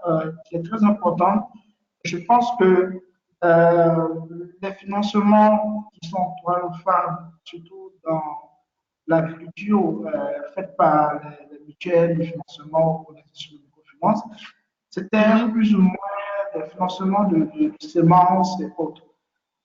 qui est très importante. Je pense que les financements qui sont pour les femmes, surtout dans l'agriculture, faite par les mutuelles, les financements ou les institutions de microfinance, c'était plus ou moins des financements de semences et autres.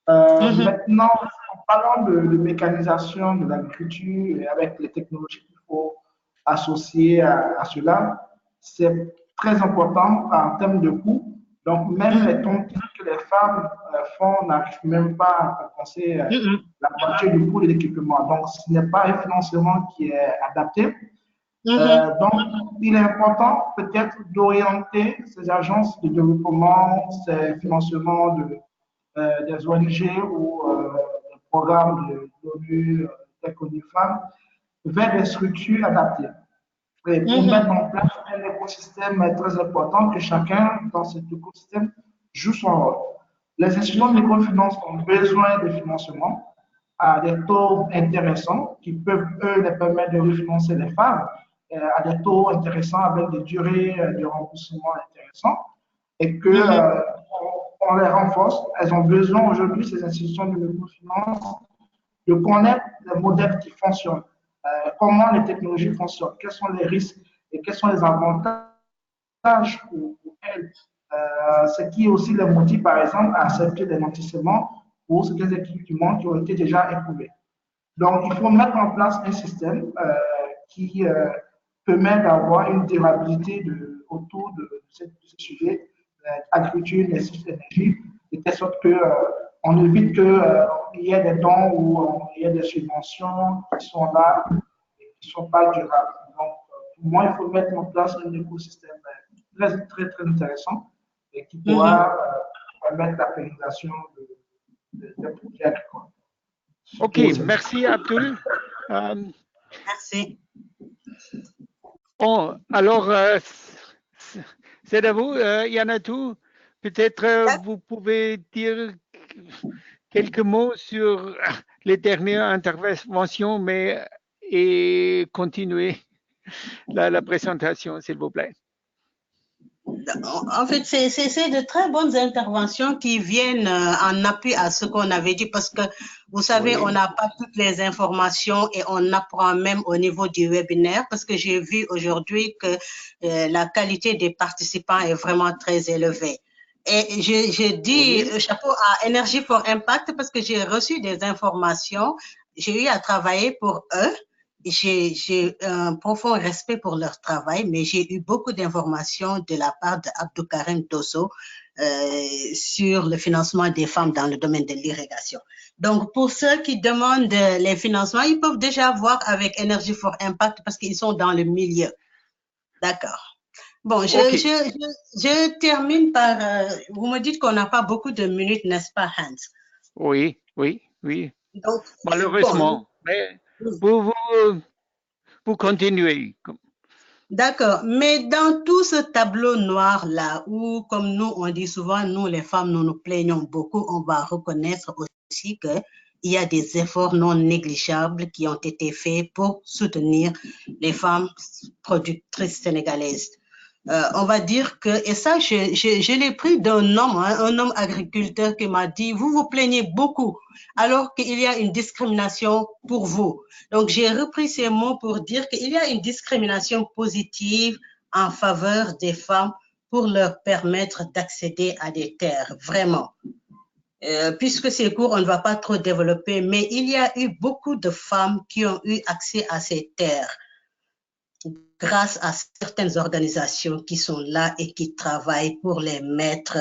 Maintenant, en parlant de mécanisation de l'agriculture et avec les technologies qu'il faut associer à cela, c'est très important en termes de coûts. Donc, même les tontines que les femmes font n'arrivent même pas à compenser la moitié du coût de l'équipement. Donc, ce n'est pas un financement qui est adapté. Donc, il est important peut-être d'orienter ces agences de développement, ces financements des ONG ou des programmes de l'ONU, tels que l'UNIFEM, vers des structures adaptées. Et pour mettre en place un écosystème très important, que chacun dans cet écosystème joue son rôle. Les institutions de microfinance ont besoin de financement à des taux intéressants qui peuvent, eux, les permettre de refinancer les femmes à des taux intéressants avec des durées de remboursement intéressantes et que on les renforce. Elles ont besoin aujourd'hui, ces institutions de microfinance, de connaître les modèles qui fonctionnent, comment les technologies fonctionnent, quels sont les risques et quels sont les avantages pour elles. Ce qui aussi les motive, par exemple, à accepter des nantissements pour certains équipements qui ont été déjà éprouvés. Donc, il faut mettre en place un système qui permet d'avoir une durabilité autour de ce sujet, agriculture, énergie, de telle sorte qu'on évite qu'il y ait des dons ou il y ait des subventions qui sont là et qui ne sont pas durables. Donc, pour moi, il faut mettre en place un écosystème très, très, très intéressant et qui pourra permettre la pérennisation des projets agricoles. OK, merci Abdul. Merci. Bon, alors, c'est à vous, Nyanatou. Peut-être vous pouvez dire quelques mots sur les dernières interventions, et continuer la présentation, s'il vous plaît. En fait, c'est de très bonnes interventions qui viennent en appui à ce qu'on avait dit parce que, vous savez, on n'a pas toutes les informations et on apprend même au niveau du webinaire parce que j'ai vu aujourd'hui que la qualité des participants est vraiment très élevée. Et je dis chapeau à Energy for Impact parce que j'ai reçu des informations, j'ai eu à travailler pour eux. J'ai un profond respect pour leur travail, mais j'ai eu beaucoup d'informations de la part d'Abdou Karim Dosso sur le financement des femmes dans le domaine de l'irrigation. Donc, pour ceux qui demandent les financements, ils peuvent déjà voir avec Energy for Impact parce qu'ils sont dans le milieu. D'accord. Bon, je termine par... vous me dites qu'on n'a pas beaucoup de minutes, n'est-ce pas, Hans? Oui. Donc, malheureusement, bon, mais vous continuez. D'accord, mais dans tout ce tableau noir-là, où, comme nous, on dit souvent, nous, les femmes, nous nous plaignons beaucoup, on va reconnaître aussi qu'il y a des efforts non négligeables qui ont été faits pour soutenir les femmes productrices sénégalaises. On va dire que, et ça, je l'ai pris d'un homme, hein, un homme agriculteur qui m'a dit, vous vous plaignez beaucoup, alors qu'il y a une discrimination pour vous. Donc, j'ai repris ces mots pour dire qu'il y a une discrimination positive en faveur des femmes pour leur permettre d'accéder à des terres, vraiment. Puisque ces cours, on ne va pas trop développer, mais il y a eu beaucoup de femmes qui ont eu accès à ces terres grâce à certaines organisations qui sont là et qui travaillent pour les mettre,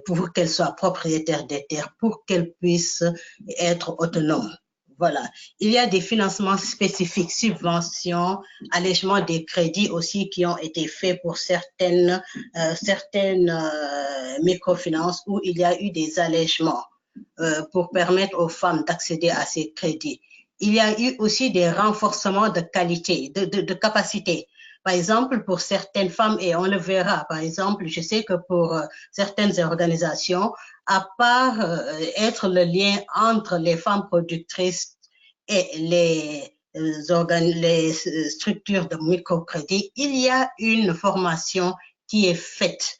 pour qu'elles soient propriétaires des terres, pour qu'elles puissent être autonomes. Voilà. Il y a des financements spécifiques, subventions, allègements des crédits aussi qui ont été faits pour certaines microfinances où il y a eu des allègements pour permettre aux femmes d'accéder à ces crédits. Il y a eu aussi des renforcements de qualité, de capacité. Par exemple, pour certaines femmes, et on le verra, par exemple, je sais que pour certaines organisations, à part être le lien entre les femmes productrices et les structures de microcrédit, il y a une formation qui est faite,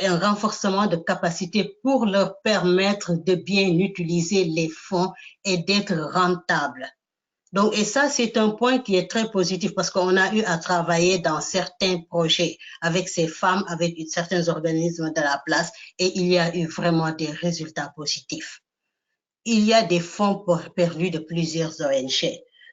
un renforcement de capacité pour leur permettre de bien utiliser les fonds et d'être rentables. Donc, et ça, c'est un point qui est très positif parce qu'on a eu à travailler dans certains projets avec ces femmes, avec certains organismes de la place, et il y a eu vraiment des résultats positifs. Il y a des fonds perdus de plusieurs ONG.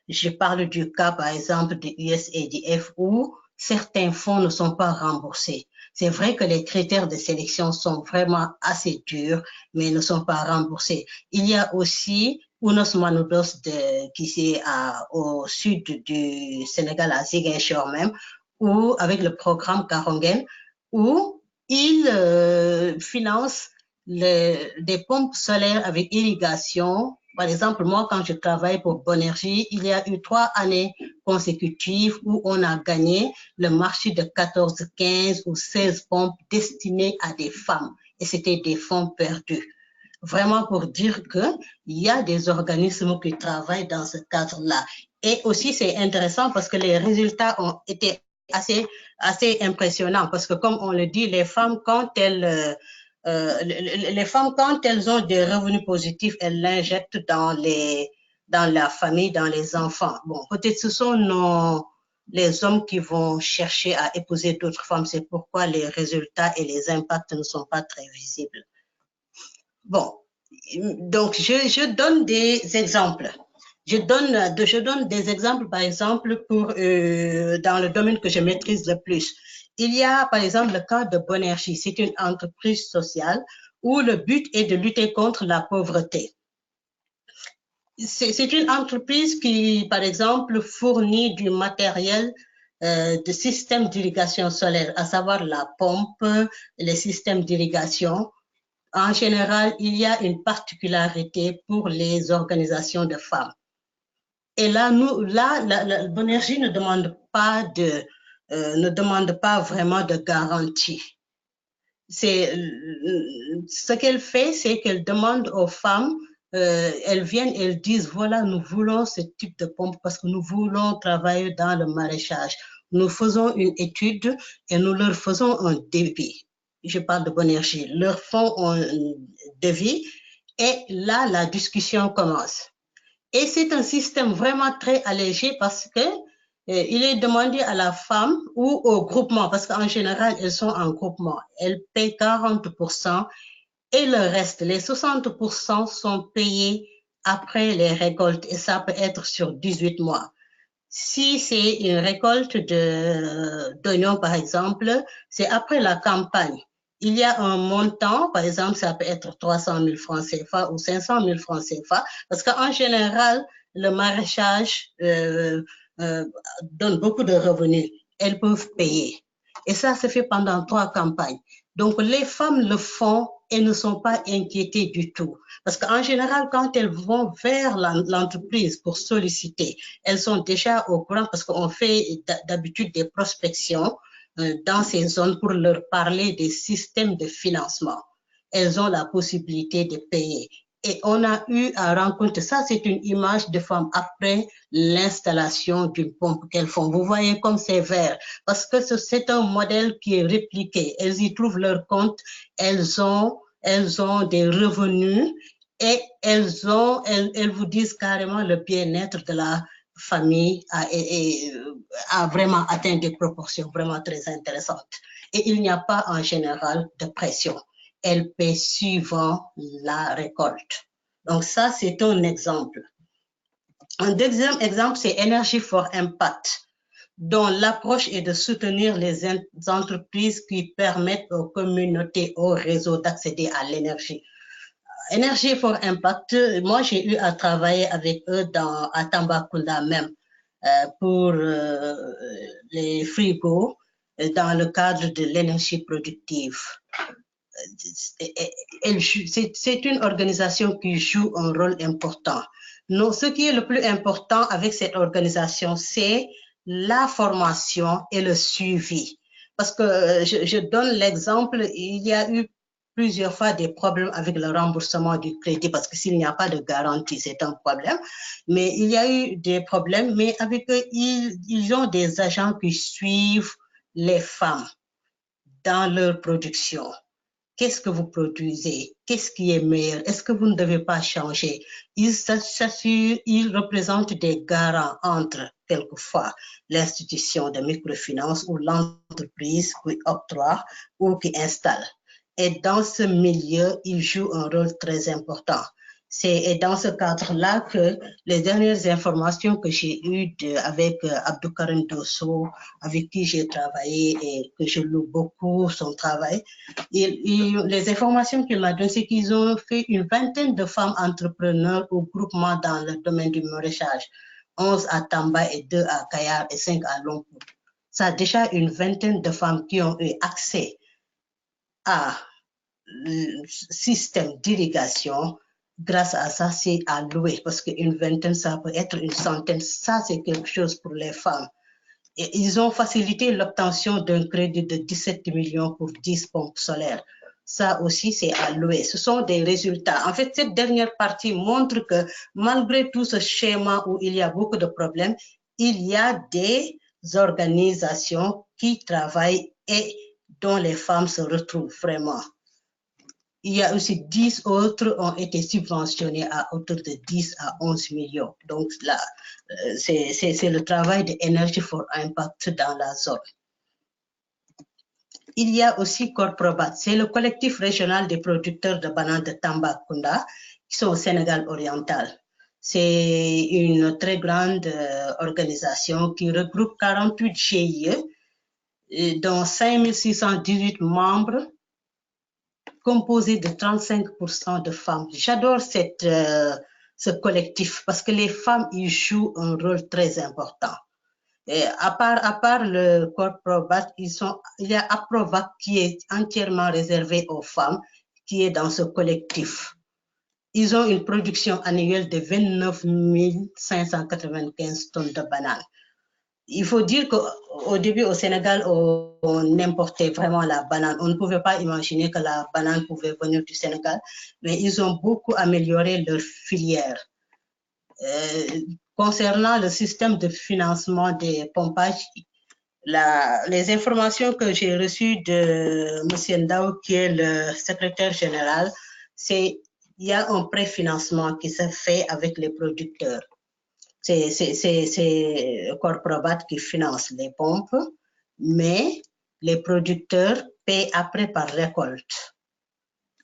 Je parle du cas, par exemple, de USAID où certains fonds ne sont pas remboursés. C'est vrai que les critères de sélection sont vraiment assez durs, mais ne sont pas remboursés. Il y a aussi Unos Manudos qui est au sud du Sénégal, à Ziguinchor même, où, avec le programme Karongen, où ils financent des pompes solaires avec irrigation. Par exemple, moi, quand je travaille pour Bonergie, il y a eu 3 années consécutives où on a gagné le marché de 14, 15 ou 16 pompes destinées à des femmes. Et c'était des fonds perdus. Vraiment pour dire qu'il y a des organismes qui travaillent dans ce cadre-là. Et aussi, c'est intéressant parce que les résultats ont été assez impressionnants. Parce que comme on le dit, les femmes, quand elles ont des revenus positifs, elles l'injectent dans la famille, dans les enfants. Bon, peut-être ce sont les hommes qui vont chercher à épouser d'autres femmes. C'est pourquoi les résultats et les impacts ne sont pas très visibles. Bon, donc je donne des exemples. Je donne des exemples, par exemple, dans le domaine que je maîtrise le plus. Il y a, par exemple, le cas de Bonergie. C'est une entreprise sociale où le but est de lutter contre la pauvreté. C'est une entreprise qui, par exemple, fournit du matériel de système d'irrigation solaire, à savoir la pompe, les systèmes d'irrigation. En général, il y a une particularité pour les organisations de femmes. Et là, la Bonergie ne demande pas vraiment de garantie. Ce qu'elle fait, c'est qu'elle demande aux femmes, elles viennent, elles disent, voilà, nous voulons ce type de pompe parce que nous voulons travailler dans le maraîchage. Nous faisons une étude et nous leur faisons un devis. Je parle de Bonergie. Leur font un devis et là, la discussion commence. Et c'est un système vraiment très allégé parce que il est demandé à la femme ou au groupement, parce qu'en général, elles sont en groupement. Elles payent 40% et le reste, les 60% sont payés après les récoltes et ça peut être sur 18 mois. Si c'est une récolte d'oignons, par exemple, c'est après la campagne. Il y a un montant, par exemple, ça peut être 300 000 francs CFA ou 500 000 francs CFA, parce qu'en général, le maraîchage donne beaucoup de revenus. Elles peuvent payer. Et ça se fait pendant 3 campagnes. Donc, les femmes le font et ne sont pas inquiétées du tout. Parce qu'en général, quand elles vont vers l'entreprise pour solliciter, elles sont déjà au courant parce qu'on fait d'habitude des prospections dans ces zones pour leur parler des systèmes de financement. Elles ont la possibilité de payer. Et on a eu à rencontrer, ça c'est une image de femmes après l'installation d'une pompe qu'elles font. Vous voyez comme c'est vert, parce que c'est un modèle qui est répliqué. Elles y trouvent leur compte, elles ont des revenus et elles vous disent carrément le bien-être de la famille a vraiment atteint des proportions vraiment très intéressantes. Et il n'y a pas en général de pression. Elle paie suivant la récolte. Donc ça, c'est un exemple. Un deuxième exemple, c'est Energy for Impact, dont l'approche est de soutenir les entreprises qui permettent aux communautés, aux réseaux d'accéder à l'énergie. Energy for Impact, moi j'ai eu à travailler avec eux à Tambacounda même pour les frigos dans le cadre de l'énergie productive. C'est une organisation qui joue un rôle important. Non, ce qui est le plus important avec cette organisation, c'est la formation et le suivi. Parce que je donne l'exemple, il y a eu plusieurs fois des problèmes avec le remboursement du crédit parce que s'il n'y a pas de garantie, c'est un problème. Mais il y a eu des problèmes, mais avec eux, ils ont des agents qui suivent les femmes dans leur production. Qu'est-ce que vous produisez? Qu'est-ce qui est meilleur? Est-ce que vous ne devez pas changer? Ils représentent des garants entre, quelquefois, l'institution de microfinance ou l'entreprise qui octroie ou qui installe. Et dans ce milieu, ils jouent un rôle très important. C'est dans ce cadre-là que les dernières informations que j'ai eues avec Abdou Karim Dosso, avec qui j'ai travaillé et que je loue beaucoup son travail, les informations qu'il m'a données, c'est qu'ils ont fait une vingtaine de femmes entrepreneurs ou groupements dans le domaine du maraîchage, 11 à Tamba et 2 à Kayar et 5 à Lompoul. Ça a déjà une vingtaine de femmes qui ont eu accès à le système d'irrigation. Grâce à ça, c'est à louer, parce qu'une vingtaine, ça peut être une centaine. Ça, c'est quelque chose pour les femmes. Et ils ont facilité l'obtention d'un crédit de 17 millions pour 10 pompes solaires. Ça aussi, c'est à louer. Ce sont des résultats. En fait, cette dernière partie montre que malgré tout ce schéma où il y a beaucoup de problèmes, il y a des organisations qui travaillent et dont les femmes se retrouvent vraiment. Il y a aussi 10 autres ont été subventionnés à hauteur de 10 à 11 millions. Donc là, c'est le travail de Energy for Impact dans la zone. Il y a aussi Corprobat, c'est le collectif régional des producteurs de bananes de Tambacounda qui sont au Sénégal oriental. C'est une très grande organisation qui regroupe 48 GIE, dont 5618 membres, composé de 35% de femmes. J'adore ce collectif parce que les femmes y jouent un rôle très important. Et à part le Corprobat, il y a Aprovac qui est entièrement réservé aux femmes, qui est dans ce collectif. Ils ont une production annuelle de 29 595 tonnes de bananes. Il faut dire qu'au début, au Sénégal, on importait vraiment la banane. On ne pouvait pas imaginer que la banane pouvait venir du Sénégal, mais ils ont beaucoup amélioré leur filière. Concernant le système de financement des pompages, les informations que j'ai reçues de M. Ndao, qui est le secrétaire général, c'est qu'il y a un préfinancement qui se fait avec les producteurs. C'est Corprobat qui finance les pompes, mais les producteurs paient après par récolte.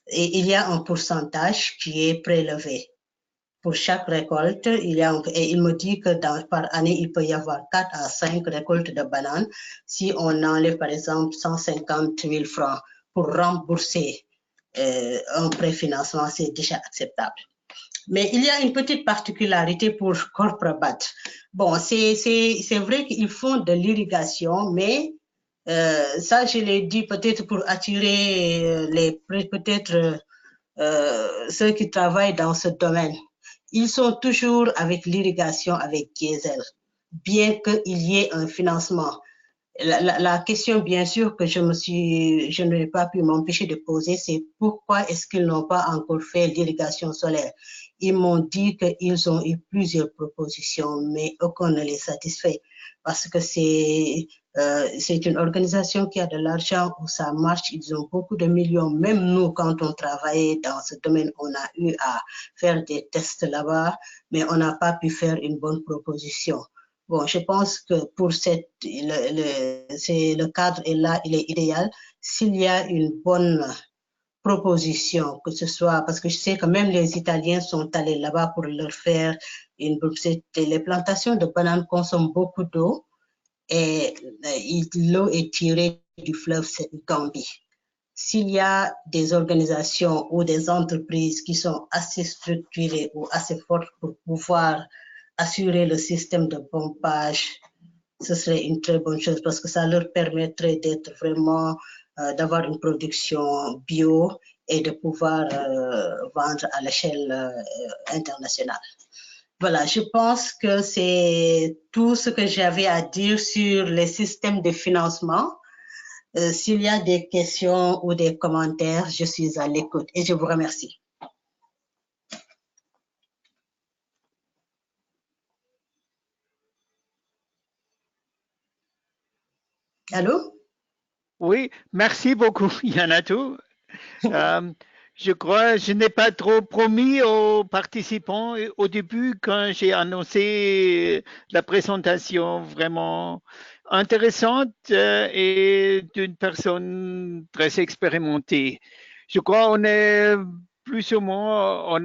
Et il y a un pourcentage qui est prélevé. Pour chaque récolte, il me dit que par année, il peut y avoir 4 à 5 récoltes de bananes. Si on enlève, par exemple, 150 000 francs pour rembourser un préfinancement, c'est déjà acceptable. Mais il y a une petite particularité pour Corprobat. Bon, c'est vrai qu'ils font de l'irrigation, mais Ça, je l'ai dit peut-être pour attirer peut-être ceux qui travaillent dans ce domaine. Ils sont toujours avec l'irrigation, avec diesel, bien qu'il y ait un financement. La question, bien sûr, que je n'ai pas pu m'empêcher de poser, c'est pourquoi est-ce qu'ils n'ont pas encore fait l'irrigation solaire? Ils m'ont dit qu'ils ont eu plusieurs propositions, mais aucun ne les satisfait parce que c'est une organisation qui a de l'argent où ça marche. Ils ont beaucoup de millions. Même nous, quand on travaillait dans ce domaine, on a eu à faire des tests là-bas, mais on n'a pas pu faire une bonne proposition. Bon, je pense que pour le cadre est là, il est idéal. S'il y a une bonne proposition, que ce soit, parce que je sais que même les Italiens sont allés là-bas pour leur faire les plantations de bananes consomment beaucoup d'eau et l'eau est tirée du fleuve Gambie. S'il y a des organisations ou des entreprises qui sont assez structurées ou assez fortes pour pouvoir assurer le système de pompage, ce serait une très bonne chose parce que ça leur permettrait d'être vraiment, d'avoir une production bio et de pouvoir vendre à l'échelle internationale. Voilà, je pense que c'est tout ce que j'avais à dire sur les systèmes de financement. S'il y a des questions ou des commentaires, je suis à l'écoute et je vous remercie. Allô? Oui, merci beaucoup, Yanatou. Je crois, je n'ai pas trop promis aux participants au début quand j'ai annoncé la présentation vraiment intéressante et d'une personne très expérimentée. Je crois on est plus ou moins, on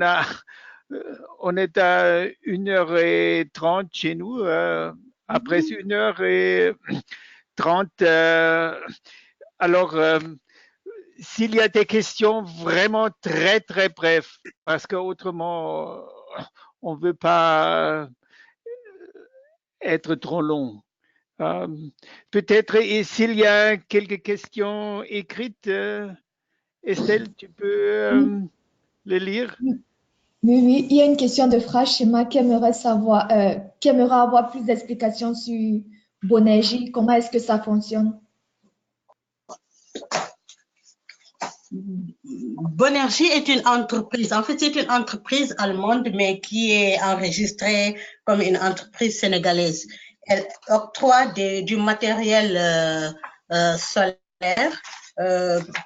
est à 1h30 chez nous, après 1h30. Alors, s'il y a des questions vraiment très, très brèves, parce qu'autrement, on ne veut pas être trop long. Peut-être, et s'il y a quelques questions écrites, Estelle, tu peux les lire? Oui, il y a une question de Frashima qui aimerait qui aimerait avoir plus d'explications sur Bonergie. Comment est-ce que ça fonctionne? Bonergie est une entreprise, en fait c'est une entreprise allemande mais qui est enregistrée comme une entreprise sénégalaise. Elle octroie du matériel solaire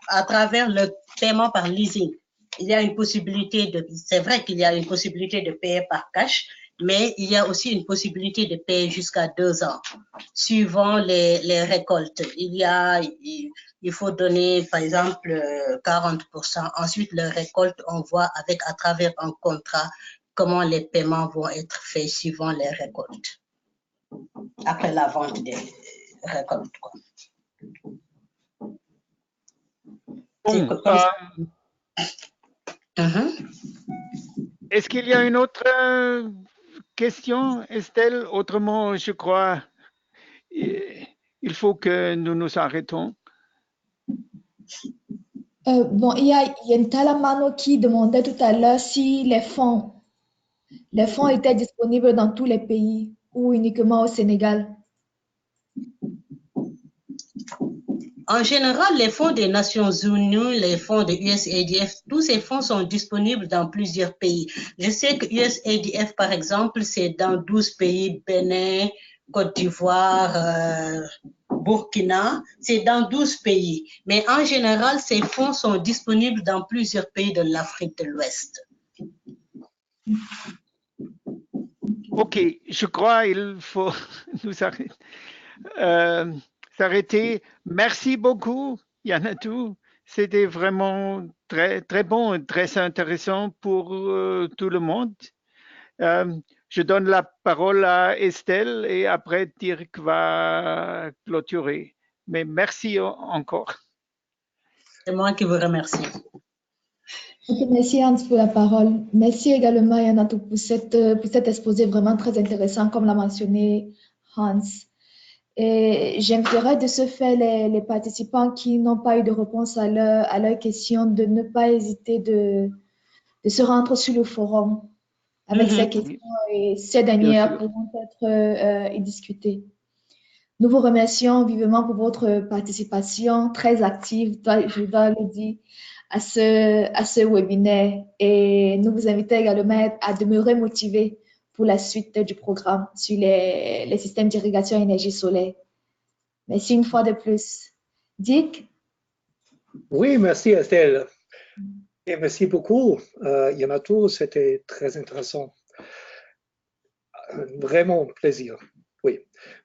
à travers le paiement par leasing. Il y a une possibilité c'est vrai qu'il y a une possibilité de payer par cash, mais il y a aussi une possibilité de payer jusqu'à 2 ans, suivant les récoltes. Il faut donner, par exemple, 40%. Ensuite, les récoltes, on voit à travers un contrat comment les paiements vont être faits suivant les récoltes, après la vente des récoltes. Quoi. Est-ce qu'il y a une autre question, Estelle? Autrement, je crois il faut que nous nous arrêtons. Bon, il y a Talamano qui demandait tout à l'heure si les fonds étaient disponibles dans tous les pays ou uniquement au Sénégal. En général, les fonds des Nations Unies, les fonds de USAID, tous ces fonds sont disponibles dans plusieurs pays. Je sais que USAID, par exemple, c'est dans 12 pays, Bénin, Côte d'Ivoire, Burkina, c'est dans 12 pays. Mais en général, ces fonds sont disponibles dans plusieurs pays de l'Afrique de l'Ouest. Ok, je crois qu'il faut nous s'arrêter. Merci beaucoup, Yanatou. C'était vraiment très, très bon et très intéressant pour tout le monde. Je donne la parole à Estelle et après Dirk va clôturer. Mais merci encore. C'est moi qui vous remercie. Merci Hans pour la parole. Merci également Yanatou pour cet exposé vraiment très intéressant, comme l'a mentionné Hans. Et j'inviterai de ce fait les participants qui n'ont pas eu de réponse à leur question de ne pas hésiter de se rendre sur le forum avec ces questions et ces dernières pourront être discutées. Nous vous remercions vivement pour votre participation très active, je dois le dire, à ce webinaire et nous vous invitons également à demeurer motivés pour la suite du programme sur les systèmes d'irrigation énergie solaire. Merci une fois de plus. Dick? Oui, merci Estelle. Et merci beaucoup, Yamato, c'était très intéressant. Vraiment plaisir. Oui.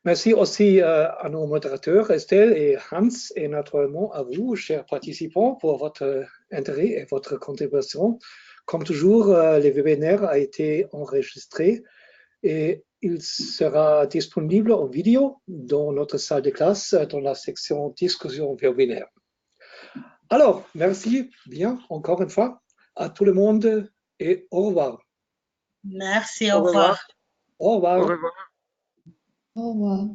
Merci aussi à nos modérateurs, Estelle et Hans, et naturellement à vous, chers participants, pour votre intérêt et votre contribution. Comme toujours, le webinaire a été enregistré et il sera disponible en vidéo dans notre salle de classe, dans la section discussion webinaire. Alors, merci bien encore une fois à tout le monde et au revoir. Merci, au revoir. Au revoir. Au revoir. Au revoir.